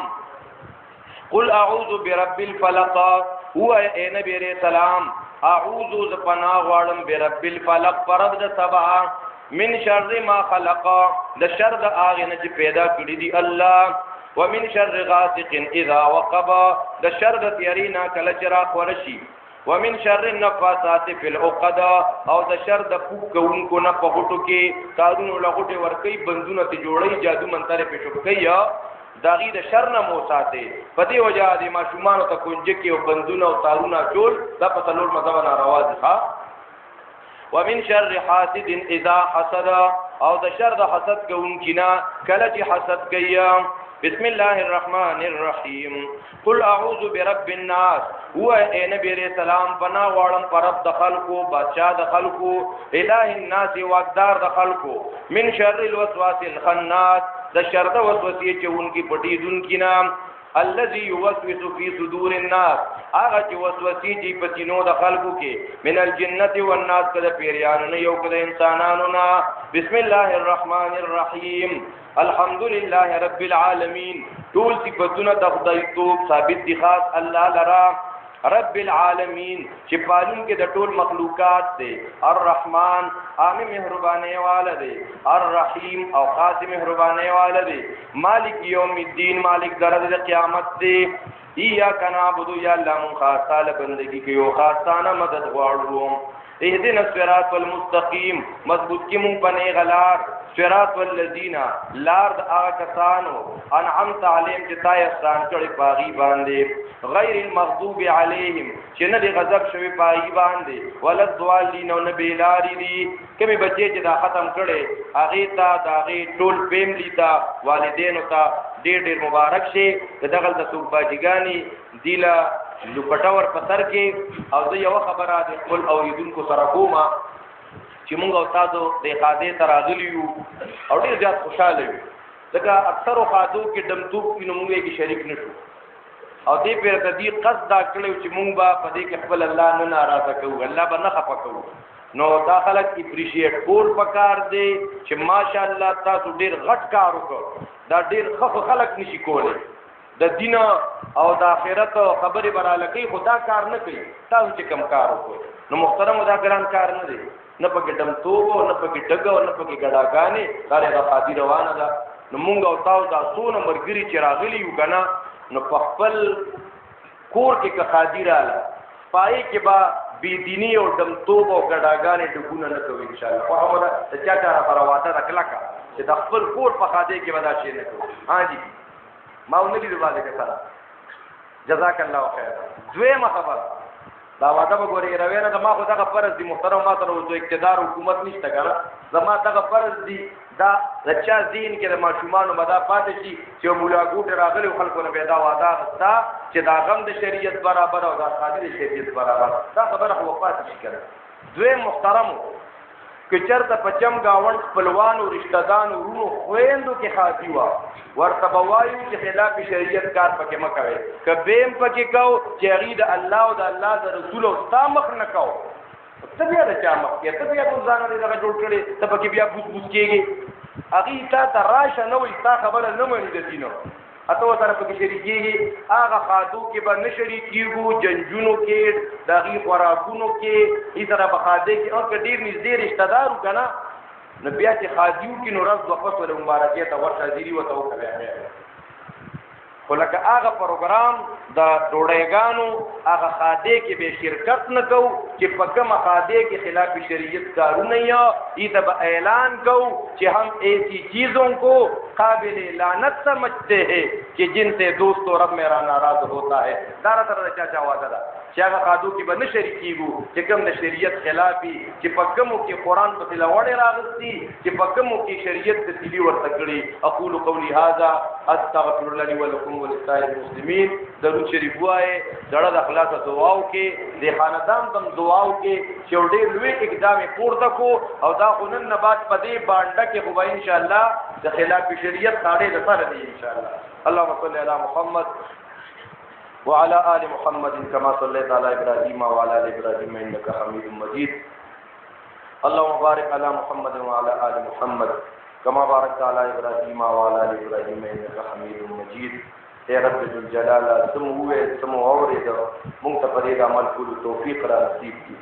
قل اعوذ برب الفلق هو اے نبی علیہ السلام اعوذ ز پناه غواړم برب الفلق پرب د سبا من شر ما خلق د شر د هغه نه چې پیدا کړی دی الله ومن شر غاسق اذا وقب د شر د تیرینا کله چې را خورشي ومن شر النفاثات في العقد او د شر د پوک کوونکو نه په غټو کې کارونو لغټه ورکی بندونه ته جوړي جادو منتره په شپکیا داغي د شر نه موساته په دې وجہ د ماشومان ته کنجه کې او بندونه او تارونه جوړ د په تلور مذهب ناروا دي ښا ومن شر حاسد اذا حسد او د شر د حسد کوونکی نه کله چې حسد کوي بسم الله الرحمن الرحیم قل اعوذ برب الناس هو اے نبی علیہ السلام بنا غواړم پر رب د خلقو بادشاہ د خلقو الہ الناس واقدار د خلقو من شر الوسواس الخناس د شر د وسوسې چې اونکی پټی دن کی نام الذي يوسوس في صدور الناس هغه چې وسوسې چې په سینو د خلقو کې من الجنه والناس کله پیریانو نه یو کله انسانانو نه بسم الله الرحمن الرحیم الحمد لله رب العالمین ټول صفاتونه د خدای توب ثابت دي خاص الله لرا رب العالمین چې پالون کې د ټول مخلوقات دي الرحمن عام مهرباني والا دي الرحیم او خاص مهرباني والا دي مالک یوم الدین مالک درجه د قیامت دي ایاک نعبد یا الله مون خاصه بندگی کې یو خاصانه مدد غواړو اهدنا الصراط المستقیم مضبوط کی مون پنه غلار صراط والذین لار د هغه کسانو انعمت علیهم چې تا احسان کړی پاغي باندې غیر المغضوب علیهم چې نه دی غضب شوی پاغي باندې ولد ضالین او نبی لاری دی کمی بچی چې دا ختم کړي هغه تا داغه ټول فیملی تا والدینو تا ډیر مبارک شي دغه د صوباجګانی دیلا لوپټاور پتر کې او زه یو خبره د خپل اوریدونکو سره کومه چې موږ او تاسو د خاده تراغلی یو او ډیر زیات خوشاله یو ځکه اکثر خادو کې دمتوب کې موږ کې شریک نشو او دې پر د دې قصد دا کړو چې موږ به په دې کې خپل الله نه ناراضه کوو الله به نه خفه کوو نو دا خلک اپریشیټ کول پکار دی چې ماشاءالله تاسو ډیر غټ کار وکړو دا ډیر خلک نشي کولای د دین او د آخرت خبرې براله کوي خدا کار نه کوي تاسو چې کم کار وکړو نو محترم دا ګران کار نه دی نه پکې دم توغو نه پکې ډګو نه پکې ګډاګانې دا له خادي روانه ده نو مونږ او تاسو دا څونه مرګري چې راغلي یو کنه نو په خپل کور کې که خادي رااله پای کې با بی دینی او دم توغو او ګډاګانې ډګونه نه کوي ان شاء الله په هغه د چا چا پر واده راکلاکا چې د خپل کور په خاده کې ودا شي نه کوي ها جی ما ونګي د باندې کړه جزاک الله خیر دویمه خبر دا واده به ګوري روینه د ما خو دغه فرض دي محترم ما سره وځو اقتدار حکومت نشته کنه زما دغه فرض دي دا رچا دین کې د ماشومان مدا پاتې شي چې مولا ګوټ راغلي خلکو نه پیدا واده استا چې دا غم د شریعت برابر او دا قاضي د شریعت برابر دا خبره خو پاتې شي کنه دوی محترم که چرته پچم گاون خپلوان او رشتہ دان ورونو خويندو کې خاطی وا ورته بوایو چې خلاف شریعت کار پکې مکوي کبیم پکې کو چې غید الله او د الله د رسول او تا مخ نه کو ته بیا د چا مخ کې ته بیا ځان دې دغه جوړ کړي ته پکې بیا بوس بوس کېږي اغه تا تراشه نو تا خبره نه مانی د دینو اته سره پکې شریکيږي هغه خادو کې به نشری کیږي جنجونو کې دغه خوراکونو کې ای سره بخاده کې او ډیر نږدې رشتہ دارو کنه نو بیا چې خادیو کې نو راز وقت ول مبارکیت او حاضری وته وکړي خو لکه هغه پروګرام د ډوډۍ هغه خاده کې به شرکت نه کو چې په کومه خاده کې خلاف شریعت کارونه یا ایته به اعلان کو چې हम ऐसी चीजों को قابل لعنت سمجھتے ہیں کہ جن سے دوست و رب میرا ناراض ہوتا ہے دارا تر چا چا واده دا چې هغه خادو کې به نشری کیږي چې کوم د شریعت خلافي چې په کومو کې قران په تلاوت راغستي چې په کومو کې شریعت د تلی ورته کړی اقول قولي هذا استغفر الله لي ولكم ولسائر المسلمين درود شریف وایي دړه د اخلاص دعاو کې د خاندان تم دعاو کې چې ډېر لوی اقدام پورته کو او دا خنن نه بعد پدې باندې کې خو ان شاء الله د خلاف شریعت ساړې د سره دي ان شاء الله اللهم صل علی محمد وعلى آل محمد كما صليت على إبراهيم وعلى آل إبراهيم إنك حميد مجيد اللهم بارك على محمد وعلى آل محمد كما باركت على إبراهيم وعلى آل إبراهيم إنك حميد مجيد اے رب ذوالجلال سم ہوئے سم اورید مونږ ته پرې عمل کولو توفیق را نصیب کړي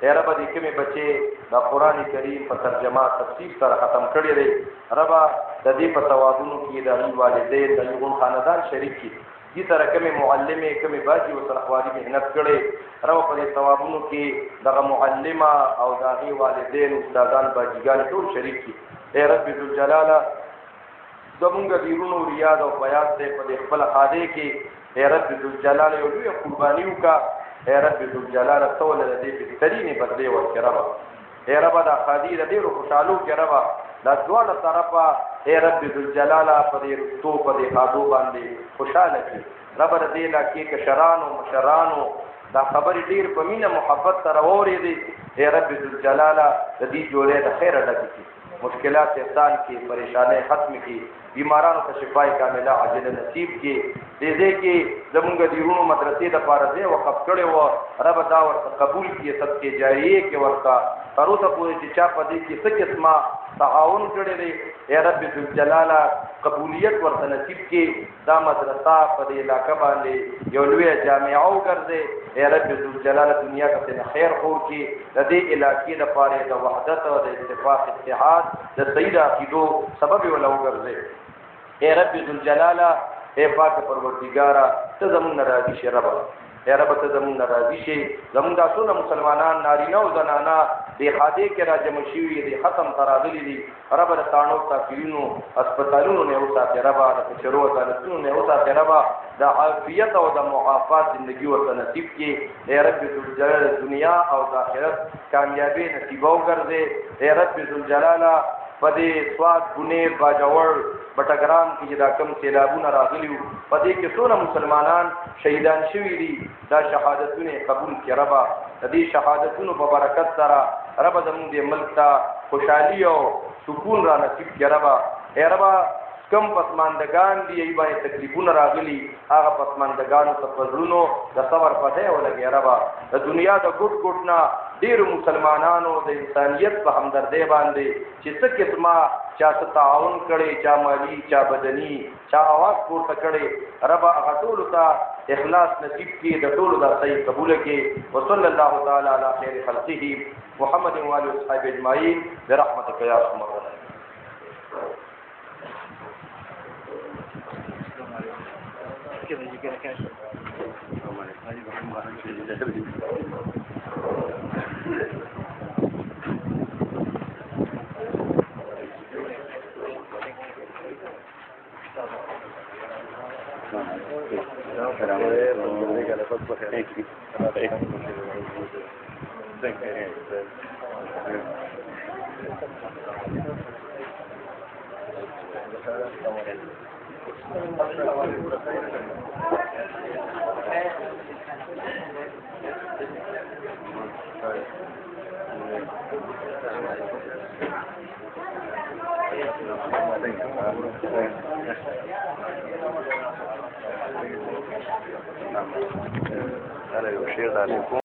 اے رب دې کومې بچې دا قران کریم په ترجمه تفسیر سره ختم کړی دی رب د دې په ثوابونو کې د والدین د یو خاندان شریک کړي دې سره کومې معلمې کومې باجی او سره خواري مهنت کړي رب په دې ثوابونو کې دغه معلمه او دغه والدین استادان باجیګان ټول شریک کړي اے رب ذوالجلال زمونږ دیرونو ریاض او بیاض ته په خپل خاده کې اے رب ذوالجلال یو لوی قرباني وکا اے رب ذوالجلال تول دې بهترینه بدله ورکړه رب اے رب دا خادي دې ډیرو خوشالو کې رب دا ډول طرفه اے رب ذوالجلال په دې تو په دې خادو باندې خوشاله کړي رب دې لا کې کشرانو مشرانو دا خبر ډیر په مینه محبت سره اورېدي اے رب ذوالجلال دې جوړه د خیر ډکې مشکلات احسان کی پریشانیں ختم کی بیمارانو ته شفای کامله عاجل نصیب کی دې کې زمونږ دیرونو مدرسې د پاره دې وقف کړي وو رب دا ورته قبول کړي صدقه جاریه کې ورته تر اوسه پورې چې چا په دې کې څه قسمه تعاون کړی دی اے رب ذوالجلال قبولیت ورته نصیب کړي دا مدرسه په دې علاقې باندې یو لوی جامعه وګرځي اے رب ذوالجلال دنیا ته خیر خور کړي د دې علاقې د پاره د وحدت او د اتفاق اتحاد د صحیح عقیدو سبب ولا وګرځي اے رب ذوالجلال اے پاک پروردگارا ته زمون ناراضي شي رب اے رب ته زمون ناراضي شي زمون د ټول مسلمانان نارینه او زنانا د خاده کې راجم شي دي ختم تراغلي دي رب د تانو تاکینو هسپتالونو نه اوسه رب د چرو عدالتونو نه اوسه رب د عافیت او د معافات ژوندۍ ورته نصیب کړي اے رب ذوالجلال دنیا او د آخرت کامیابی نصیب وګرځي اے رب ذوالجلال پدې سواد ګونه باجوړ بټګرام کې دا کم سیلابونه راغلیو پدې کې څونه مسلمانان شهیدان شوي دي دا شهادتونه قبول کړه رب د دې شهادتونو په برکت سره رب زموږ د ملک ته خوشحالي او سکون را نصیب کړه رب اے رب کم پسماندگان دی ای باندې تکلیفونه راغلي هغه پسماندگانو ته فضلونو د صبر پته ولګي رب د دنیا د ګډ ګډ نه ډیر مسلمانانو د انسانیت په همدردی باندې چې څه قسمه چا تعاون کړي چا مالی چا بدني چا आवाज پورته کړي رب هغه ټول ته اخلاص نصیب کړي د ټول د صحیح قبول کړي وصلی الله تعالی علی خیر خلقه محمد و علی اصحاب اجمعین برحمتک یا ارحم الراحمین